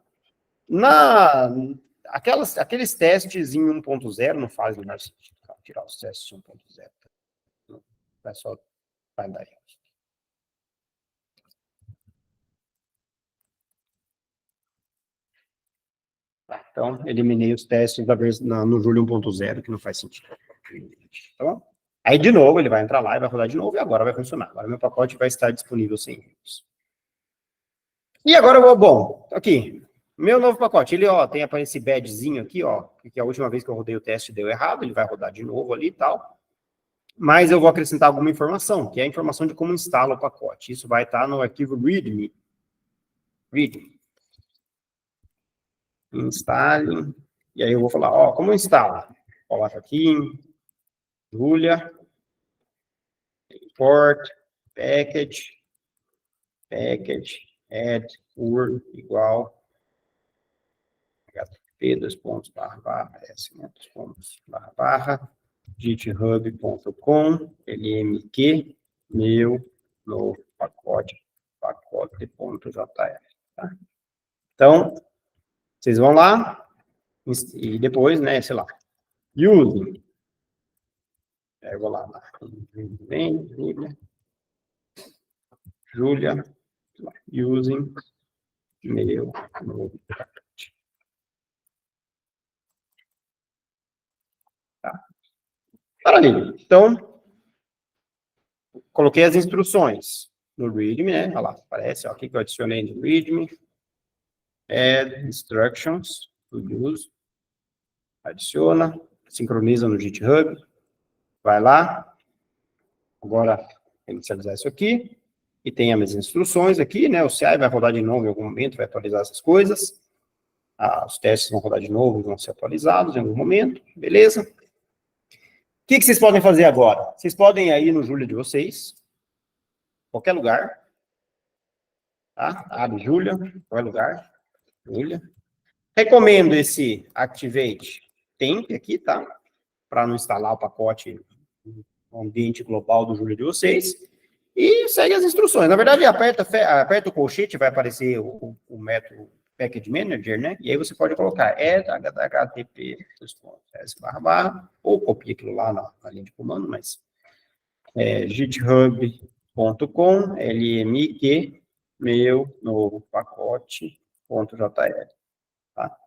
Aqueles testes em 1.0 não fazem mais sentido. Tá? Tirar os testes em 1.0. Vai só vai dar erro. Então, eliminei os testes no Julia 1.0, que não faz sentido. Tá bom? Aí, de novo, ele vai entrar lá e vai rodar de novo, e agora vai funcionar. Agora meu pacote vai estar disponível sem erros. E agora eu vou, bom, aqui, meu novo pacote, ele, ó, tem esse badgezinho aqui, ó, que a última vez que eu rodei o teste deu errado, ele vai rodar de novo ali e tal. Mas eu vou acrescentar alguma informação, que é a informação de como instala o pacote. Isso vai estar no arquivo readme. Instale, e aí eu vou falar, ó, como instala? Coloca aqui, Julia, import, package, add, ur, igual, http, github.com, lmq, meu novo pacote.jl. Tá? Então, vocês vão lá, e depois, né, sei lá, using. Aí eu vou lá, Julia, using, meu novo pacote. Tá. Maravilha. Então, coloquei as instruções no readme, né? Olha lá, aparece, ó, aqui que eu adicionei no readme. Add instructions to use. Adiciona, sincroniza no GitHub. Vai lá. Agora, inicializar isso aqui. E tem as minhas instruções aqui, né? O CI vai rodar de novo em algum momento, vai atualizar essas coisas. Ah, os testes vão rodar de novo, vão ser atualizados em algum momento. Beleza? O que vocês podem fazer agora? Vocês podem ir aí no Julia de vocês, qualquer lugar, tá? Abre Julia, qualquer lugar, Julia. Recomendo esse Activate Temp aqui, tá? Para não instalar o pacote no ambiente global do Julia de vocês. E segue as instruções. Na verdade, aperta o colchete, vai aparecer o método Package Manager, né? E aí você pode colocar http ou copia aquilo lá na linha de comando, mas github.com lmq meu novo pacote.jl. Tá?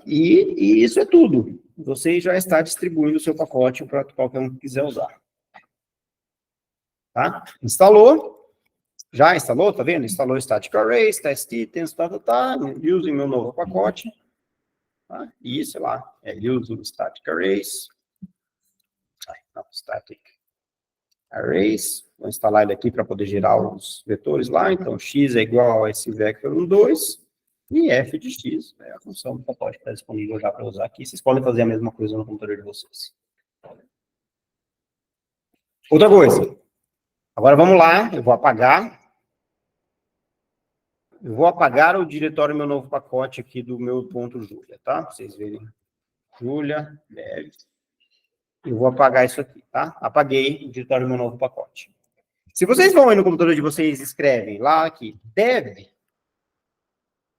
E isso é tudo. Você já está distribuindo o seu pacote para qualquer um que quiser usar. Tá? Instalou. Já instalou, tá vendo? Instalou Static Arrays, Test Items, using meu novo pacote. Tá? E, sei lá, using Static Arrays. Não, Static Arrays. Vou instalar ele aqui para poder gerar os vetores lá. Então, x é igual a esse vector 1, 2. E f de x é a função do pacote que está disponível já para usar aqui. Vocês podem fazer a mesma coisa no computador de vocês. Outra coisa. Agora vamos lá, eu vou apagar Eu vou apagar o diretório meu novo pacote aqui do meu ponto Julia, tá? Pra vocês verem. Julia, dev. Eu vou apagar isso aqui, tá? Apaguei o diretório do meu novo pacote. Se vocês vão aí no computador de vocês e escrevem lá aqui, dev,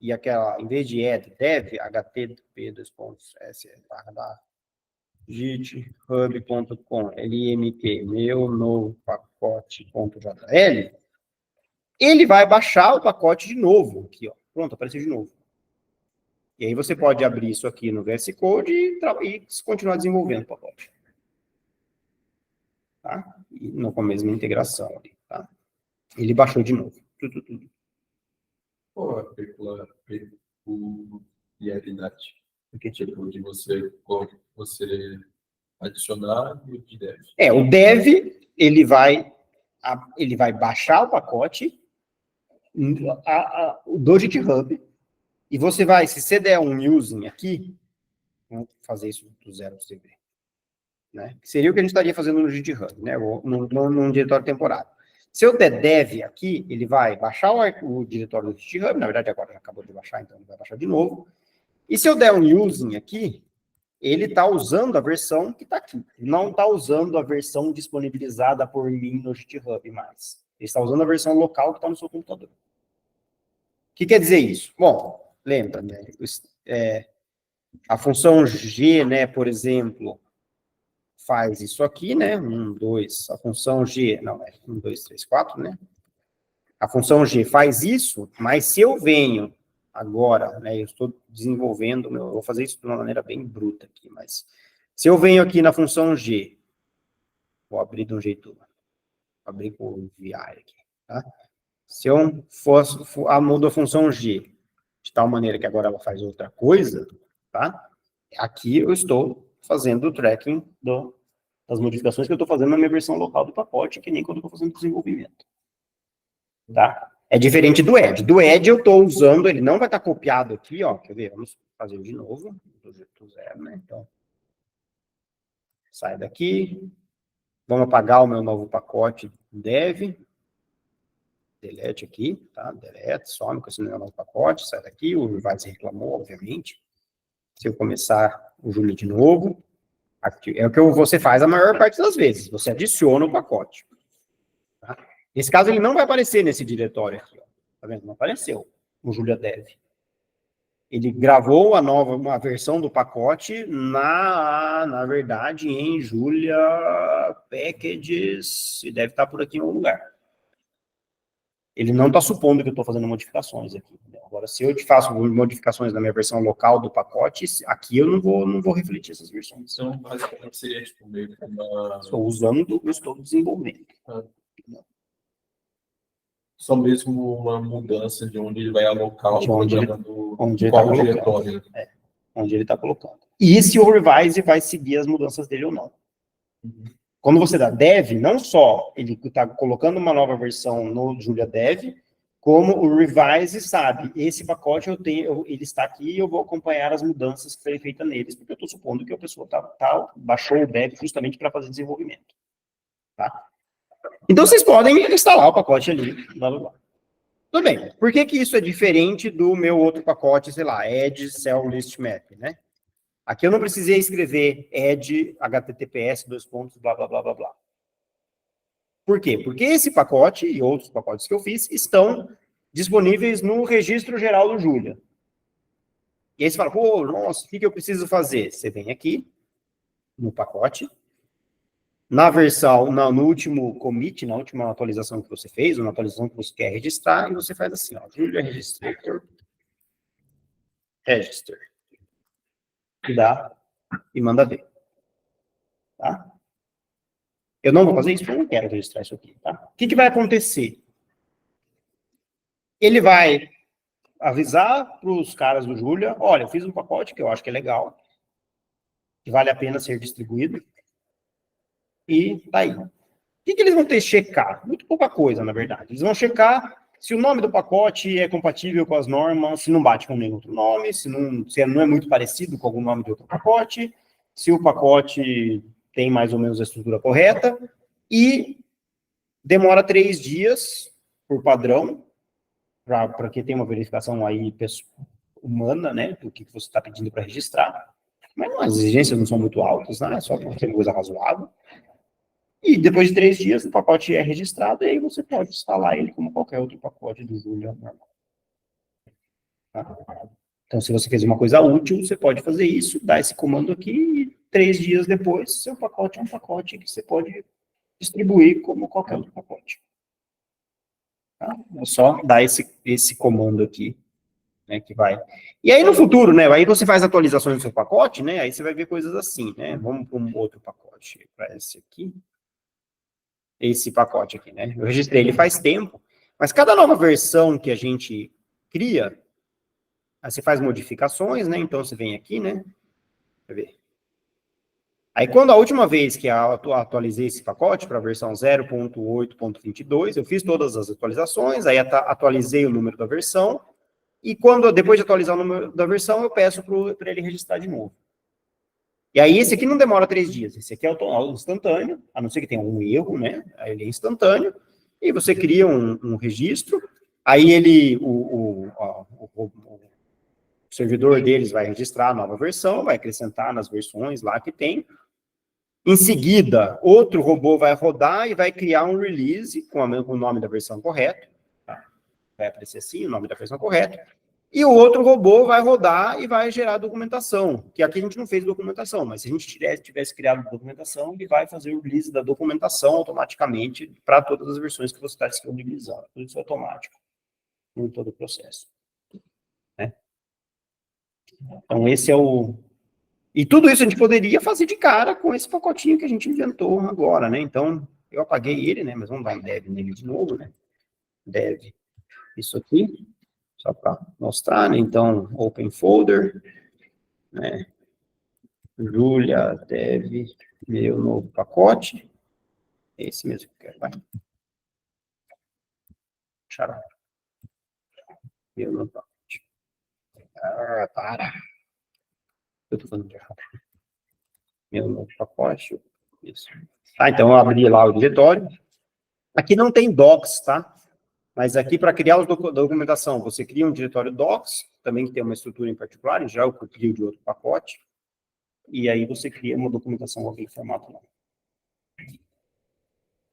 e aquela, em vez de add, dev, http://s, github.com, lmt, meu novo pacote.jl, ele vai baixar o pacote de novo, aqui, ó. Pronto, apareceu de novo. E aí você pode abrir isso aqui no VS Code e continuar desenvolvendo o pacote. Tá? E com a mesma integração ali, tá? Ele baixou de novo. Tudo. Pô, peculiaridade. Porque, Tipo, de você adicionar e o de dev. o dev, ele vai baixar o pacote do GitHub, e você vai, se você der um using aqui, vamos fazer isso do zero para você ver, né? Que seria o que a gente estaria fazendo no GitHub, né? Num diretório temporário. Se eu der dev aqui, ele vai baixar o diretório do GitHub, na verdade agora já acabou de baixar, então ele vai baixar de novo. E se eu der um using aqui, ele está usando a versão que está aqui. Não está usando a versão disponibilizada por mim no GitHub mais. Ele está usando a versão local que está no seu computador. O que quer dizer isso? Bom, lembra, né? A função G, né, por exemplo, faz isso aqui, né? 1, 2, a função G, não, 1, 2, 3, 4, né? A função G faz isso, mas se eu venho agora, né, eu estou desenvolvendo, eu vou fazer isso de uma maneira bem bruta aqui, mas se eu venho aqui na função G, vou abrir de um jeito, abrir com o VI aqui, tá? Se eu mudo a função G de tal maneira que agora ela faz outra coisa, tá? Aqui eu estou fazendo o tracking das modificações que eu estou fazendo na minha versão local do pacote, que nem quando eu estou fazendo desenvolvimento. Tá? É diferente do Edge. Do Edge eu estou usando, ele não vai estar copiado aqui, ó. Quer ver? Vamos fazer de novo. Do zero, né? Então, sai daqui. Vamos apagar o meu novo pacote dev. Delete aqui, tá? Delete, some com esse meu novo pacote, sai daqui. O Revise reclamou, obviamente. Se eu começar o Julia de novo, aqui, é o que você faz a maior parte das vezes. Você adiciona o pacote. Tá? Nesse caso, ele não vai aparecer nesse diretório aqui, ó. Tá vendo? Não apareceu o Julia Dev. Ele gravou uma versão do pacote, na verdade, em Julia Packages, e deve estar por aqui em algum lugar. Ele não está supondo que eu estou fazendo modificações aqui. Entendeu? Agora, se eu te faço modificações na minha versão local do pacote, aqui eu não vou refletir essas versões. Então, basicamente, seria tipo meio que uma... Estou usando, eu estou desenvolvendo. Só mesmo uma mudança de onde ele vai alocar o programa onde ele está colocando. Onde ele está colocando. E se o revise vai seguir as mudanças dele ou não. Uhum. Quando você dá dev, não só ele está colocando uma nova versão no Julia Dev, como o revise sabe, esse pacote ele está aqui e eu vou acompanhar as mudanças que forem feitas neles, porque eu estou supondo que a pessoa baixou o dev justamente para fazer desenvolvimento. Tá? Então, vocês podem instalar o pacote ali, blá, blá, blá. Tudo bem. Por que isso é diferente do meu outro pacote, sei lá, Edge Cell List Map, né? Aqui eu não precisei escrever Edge, HTTPS, blá, blá, blá, blá, blá. Por quê? Porque esse pacote e outros pacotes que eu fiz estão disponíveis no registro geral do Julia. E aí você fala, pô, nossa, o que eu preciso fazer? Você vem aqui, no pacote, na versão, no último commit, na última atualização que você fez, ou na atualização que você quer registrar, e você faz assim, ó, Julia Registrator, Register. E dá, e manda ver. Tá? Eu não vou fazer isso, porque eu não quero registrar isso aqui, tá? O que vai acontecer? Ele vai avisar para os caras do Julia, olha, eu fiz um pacote que eu acho que é legal, que vale a pena ser distribuído, e tá aí. O que eles vão ter que checar? Muito pouca coisa, na verdade. Eles vão checar se o nome do pacote é compatível com as normas, se não bate com nenhum outro nome, se não é muito parecido com algum nome de outro pacote, se o pacote tem mais ou menos a estrutura correta, e demora 3 dias, por padrão, para que tenha uma verificação aí humana, né, do que você está pedindo para registrar. Mas as exigências não são muito altas, né? É só porque é uma coisa razoável. E depois de 3 dias, o pacote é registrado e aí você pode instalar ele como qualquer outro pacote do Julia normal. Tá? Então, se você fez uma coisa útil, você pode fazer isso, dar esse comando aqui e 3 dias depois, seu pacote é um pacote que você pode distribuir como qualquer outro pacote. Tá? É só dar esse comando aqui, né, que vai. E aí no futuro, né, aí você faz atualizações do seu pacote, né, aí você vai ver coisas assim, né, vamos para um outro pacote, para esse pacote aqui, né, eu registrei ele faz tempo, mas cada nova versão que a gente cria, aí você faz modificações, né, então você vem aqui, né, ver. Aí, quando a última vez que eu atualizei esse pacote para a versão 0.8.22, eu fiz todas as atualizações, aí atualizei o número da versão, e depois de atualizar o número da versão, eu peço para ele registrar de novo. E aí, esse aqui não demora 3 dias, esse aqui é instantâneo, a não ser que tenha um erro, né? Aí ele é instantâneo, e você cria um registro, aí o servidor deles vai registrar a nova versão, vai acrescentar nas versões lá que tem. Em seguida, outro robô vai rodar e vai criar um release com o nome da versão correta. Tá? Vai aparecer assim, o nome da versão correta. E o outro robô vai rodar e vai gerar documentação, que aqui a gente não fez documentação, mas se a gente tivesse criado documentação, ele vai fazer o release da documentação automaticamente para todas as versões que você está disponibilizando. Tudo isso é automático em todo o processo. Né? Então, esse é o... E tudo isso a gente poderia fazer de cara com esse pacotinho que a gente inventou agora, né? Então, eu apaguei ele, né? Mas vamos dar um dev nele de novo, né? Dev, isso aqui, só para mostrar, né? Então, open folder, né? Julia, dev, meu novo pacote. Esse mesmo que eu quero, vai. Xarope. Meu novo pacote. Ah, para. Eu tô falando de errado. Meu novo pacote. Isso. Ah, então eu abri lá o diretório. Aqui não tem docs, tá? Mas aqui, para criar a documentação, você cria um diretório docs, também que tem uma estrutura em particular, em geral, eu crio de outro pacote, e aí você cria uma documentação com aquele formato lá.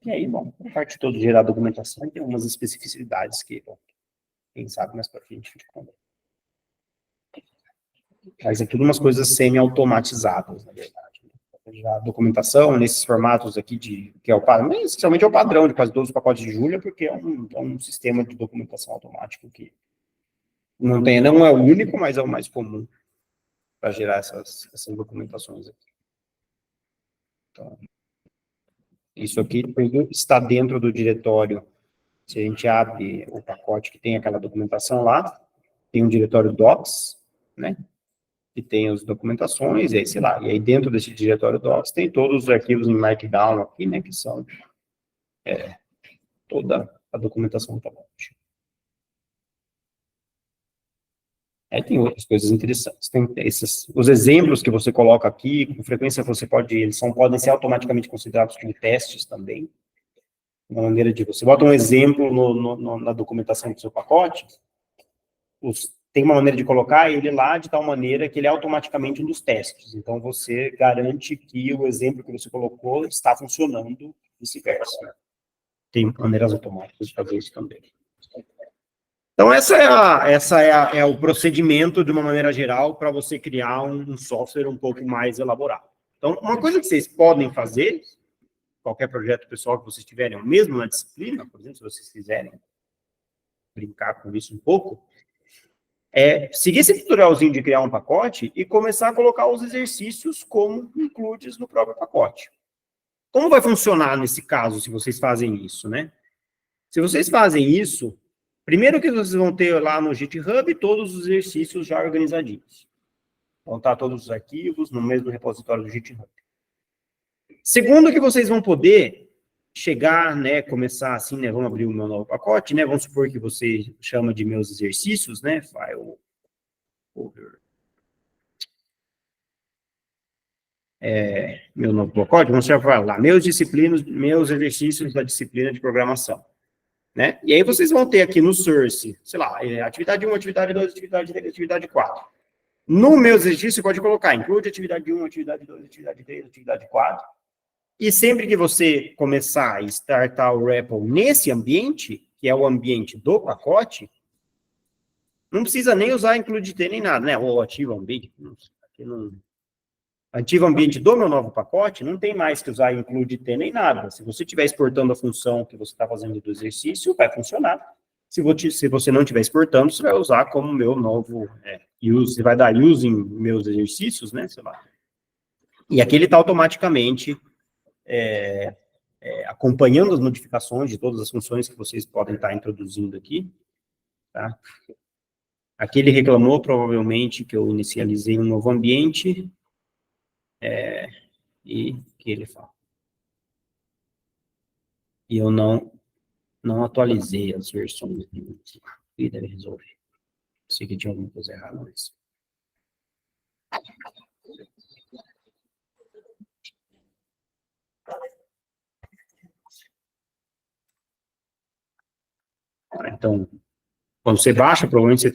E aí, bom, a parte toda de gerar documentação tem algumas especificidades que, bom, quem sabe mais para frente a gente conta. Mas é tudo umas coisas semi-automatizadas, na verdade. Já a documentação nesses formatos aqui, que é o padrão, essencialmente é o padrão de quase todos os pacotes de Julia, porque é um sistema de documentação automático que não é o único, mas é o mais comum para gerar essas documentações aqui. Então, isso aqui está dentro do diretório. Se a gente abre o pacote que tem aquela documentação lá, tem um diretório docs, né? Que tem as documentações, e aí, sei lá, e aí dentro desse diretório docs tem todos os arquivos em Markdown aqui, né? Que são toda a documentação do pacote. Aí tem outras coisas interessantes. Tem os exemplos que você coloca aqui, com frequência eles podem ser automaticamente considerados como testes também. Uma maneira de você bota um exemplo na documentação do seu pacote, tem uma maneira de colocar ele lá de tal maneira que ele é automaticamente um dos testes. Então, você garante que o exemplo que você colocou está funcionando, vice-versa. Tem maneiras automáticas de fazer isso também. Então, essa é o procedimento, de uma maneira geral, para você criar um software um pouco mais elaborado. Então, uma coisa que vocês podem fazer, qualquer projeto pessoal que vocês tiverem, ou mesmo na disciplina, por exemplo, se vocês quiserem brincar com isso um pouco, é seguir esse tutorialzinho de criar um pacote e começar a colocar os exercícios como includes no próprio pacote. Como vai funcionar nesse caso, se vocês fazem isso, né? Se vocês fazem isso, primeiro que vocês vão ter lá no GitHub todos os exercícios já organizadinhos. Vão estar todos os arquivos no mesmo repositório do GitHub. Segundo que vocês vão poder chegar, né, começar assim, né, vamos abrir o meu novo pacote, né, vamos supor que você chama de meus exercícios, né, file over, meu novo pacote, vamos chamar lá, meus exercícios da disciplina de programação. né? E aí vocês vão ter aqui no source, sei lá, atividade 1, atividade 2, atividade 3, atividade 4. No meu exercício, você pode colocar include atividade 1, atividade 2, atividade 3, atividade 4. E sempre que você começar a startar o REPL nesse ambiente, que é o ambiente do pacote, não precisa nem usar include-t nem nada, né? Ou ativo ambiente. Aqui não... Ativo ambiente do meu novo pacote, não tem mais que usar include-t nem nada. Se você estiver exportando a função que você está fazendo do exercício, vai funcionar. Se você não estiver exportando, você vai usar como meu novo use, você vai dar use em meus exercícios, né? Sei lá. E aqui ele está automaticamente acompanhando as modificações de todas as funções que vocês podem estar introduzindo aqui, tá? Aqui ele reclamou, provavelmente, que eu inicializei um novo ambiente, e que ele fala. E eu não atualizei as versões. E deve resolver. Sei que tinha alguma coisa errada, mas... Então, quando você baixa, provavelmente você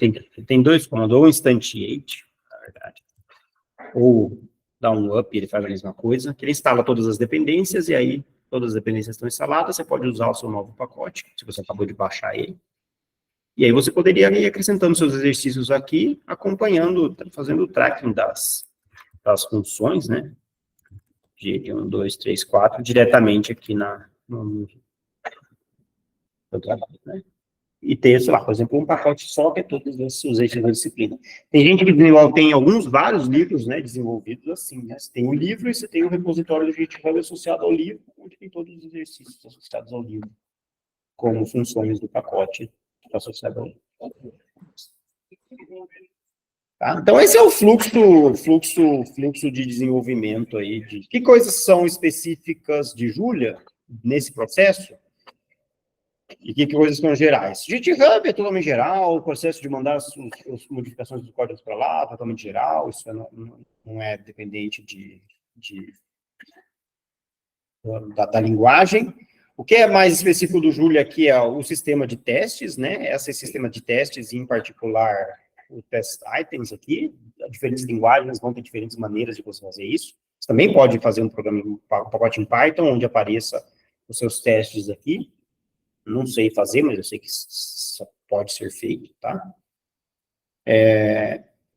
tem dois comandos, ou instantiate, na verdade, ou dá um up, ele faz a mesma coisa, que ele instala todas as dependências, e aí todas as dependências estão instaladas, você pode usar o seu novo pacote, se você acabou de baixar ele. E aí você poderia ir acrescentando seus exercícios aqui, acompanhando, fazendo o tracking das funções, né? De 1, 2, 3, 4, diretamente aqui no trabalho, né? E ter, sei lá, por exemplo, um pacote só que é todos os eixos da disciplina. Tem gente que desenvolve, tem vários livros, né, desenvolvidos assim, né? Você tem o livro e você tem o repositório do GitHub associado ao livro, onde tem todos os exercícios associados ao livro, como funções do pacote associado ao livro. Tá? Então, esse é o fluxo de desenvolvimento aí. Que coisas são específicas de Julia nesse processo? E que coisas são gerais? GitHub é totalmente geral, o processo de mandar as modificações dos códigos para lá, totalmente geral, isso não é dependente da linguagem. O que é mais específico do Julia aqui é o sistema de testes, né? Esse sistema de testes, em particular, o test items aqui, diferentes linguagens vão ter diferentes maneiras de você fazer isso. Você também pode fazer um pacote em Python, onde apareça os seus testes aqui. Não sei fazer, mas eu sei que só pode ser feito, tá?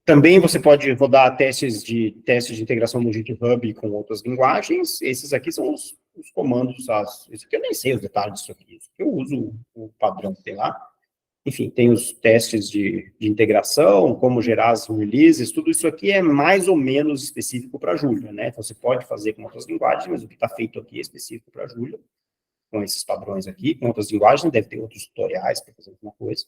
Também você pode rodar testes de integração do GitHub com outras linguagens. Esses aqui são os comandos. Esse aqui eu nem sei os detalhes disso aqui. Isso aqui eu uso o padrão que tem lá. Enfim, tem os testes de integração, como gerar as releases, tudo isso aqui é mais ou menos específico para Julia, né? Então, você pode fazer com outras linguagens, mas o que está feito aqui é específico para Julia, com esses padrões aqui, com outras linguagens, deve ter outros tutoriais para fazer alguma coisa.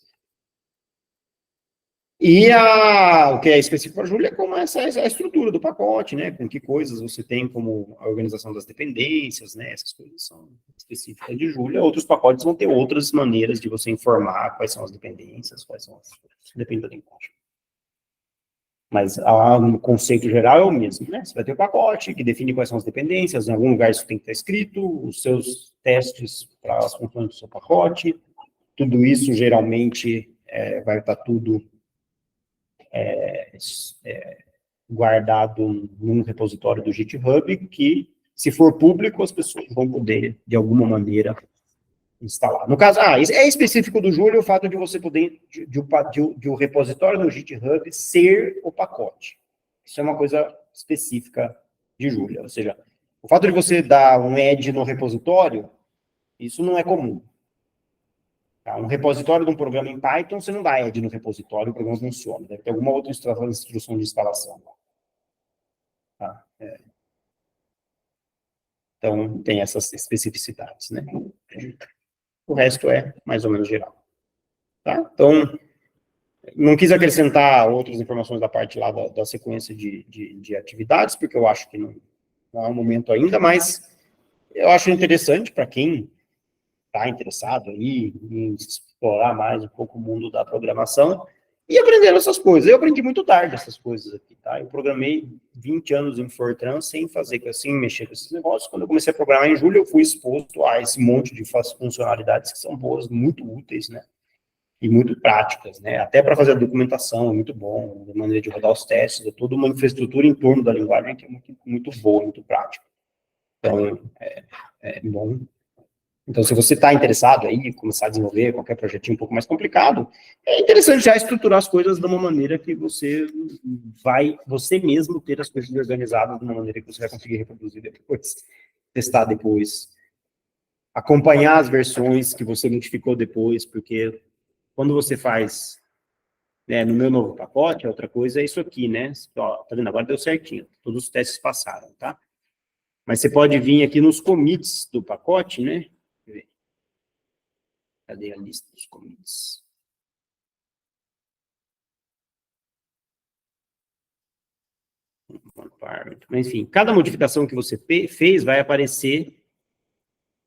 E o que é específico para Julia é como a estrutura do pacote, né? Com que coisas você tem como a organização das dependências, né? Essas coisas são específicas de Julia. Outros pacotes vão ter outras maneiras de você informar quais são as dependências, quais são as coisas. Depende da linguagem. Mas o conceito geral é o mesmo, né? Você vai ter o pacote que define quais são as dependências, em algum lugar isso tem que estar escrito, os seus testes para as funções do seu pacote, tudo isso geralmente vai estar tudo guardado num repositório do GitHub que, se for público, as pessoas vão poder, de alguma maneira, instalar. No caso, é específico do Julia o fato de você poder, de o repositório no GitHub ser o pacote. Isso é uma coisa específica de Julia. Ou seja, o fato de você dar um add no repositório, isso não é comum. Tá? Um repositório de um programa em Python, você não dá add no repositório, o programa funciona. Deve ter alguma outra instrução de instalação. Tá? Então, tem essas especificidades, né? O resto é mais ou menos geral. Tá? Então, não quis acrescentar outras informações da parte lá da sequência de atividades, porque eu acho que não é o momento ainda, mas eu acho interessante para quem está interessado aí em explorar mais um pouco o mundo da programação, E aprendendo essas coisas. Eu aprendi muito tarde essas coisas aqui, tá? Eu programei 20 anos em Fortran sem mexer com esses negócios. Quando eu comecei a programar em julho, eu fui exposto a esse monte de funcionalidades que são boas, muito úteis, né? E muito práticas, né? Até para fazer a documentação é muito bom, a maneira de rodar os testes, é toda uma infraestrutura em torno da linguagem que é muito, muito boa, muito prática. Então, é bom. Então, se você está interessado aí, começar a desenvolver qualquer projetinho um pouco mais complicado, é interessante já estruturar as coisas de uma maneira que você mesmo ter as coisas organizadas de uma maneira que você vai conseguir reproduzir depois, testar depois, acompanhar as versões que você modificou depois, porque quando você faz, né, no meu novo pacote, a outra coisa é isso aqui, né? Ó, tá vendo? Agora deu certinho, todos os testes passaram, tá? Mas você pode vir aqui nos commits do pacote, né? Cadê a lista dos commits? Enfim, cada modificação que você fez vai aparecer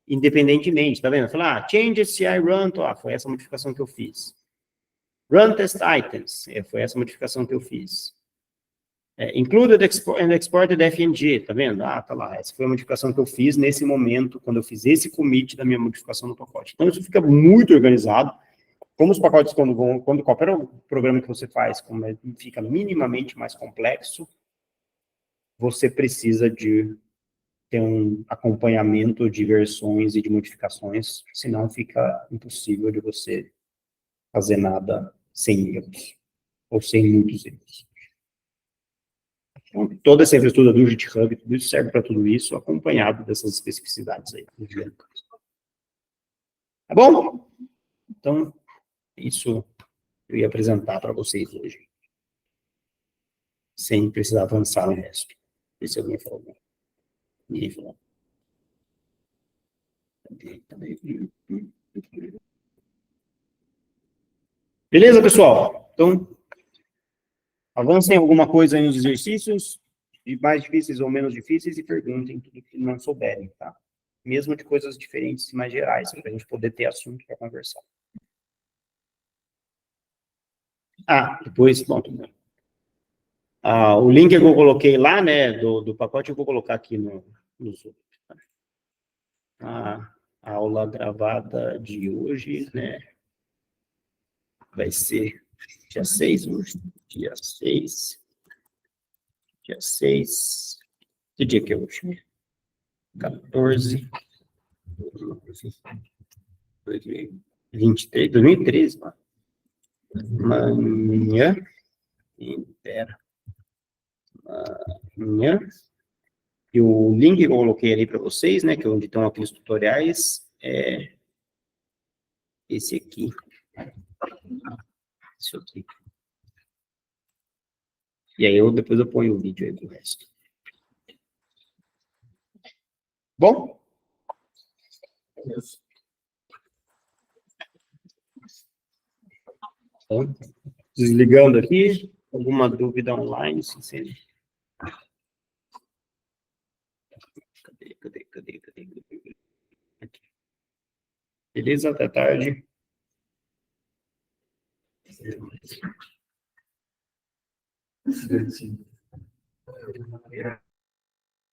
independentemente, tá vendo? Falar, change CI run, foi essa modificação que eu fiz. Run test items, foi essa modificação que eu fiz. Included and exported FNG, tá vendo? Tá lá, essa foi a modificação que eu fiz nesse momento, quando eu fiz esse commit da minha modificação no pacote. Então, isso fica muito organizado. Como os pacotes, quando qualquer programa que você faz, fica minimamente mais complexo, você precisa de ter um acompanhamento de versões e de modificações, senão fica impossível de você fazer nada sem erros, ou sem muitos erros. Então, toda essa infraestrutura do GitHub, tudo isso serve para tudo isso, acompanhado dessas especificidades aí. Tá bom? Então, isso eu ia apresentar para vocês hoje, sem precisar avançar no resto. Esse alguém falou. Ninguém falou. Beleza, pessoal? Então, avancem alguma coisa aí nos exercícios, de mais difíceis ou menos difíceis, e perguntem tudo que não souberem, tá? Mesmo de coisas diferentes e mais gerais, para a gente poder ter assunto para conversar. Depois, bom, o link que eu coloquei lá, né, do pacote, eu vou colocar aqui no Zoom. A aula gravada de hoje, né, vai ser dia 6 hoje, dia 6. Que dia que é hoje? 14. 2013, mano. Amanhã. Amanhã. E o link que eu coloquei ali para vocês, né, que é onde estão aqueles tutoriais, é esse aqui. Isso aqui. E aí depois eu ponho o vídeo aí do resto. Bom? Então, desligando aqui. Alguma dúvida online? Cadê? Aqui. Beleza? Até tarde. Sim.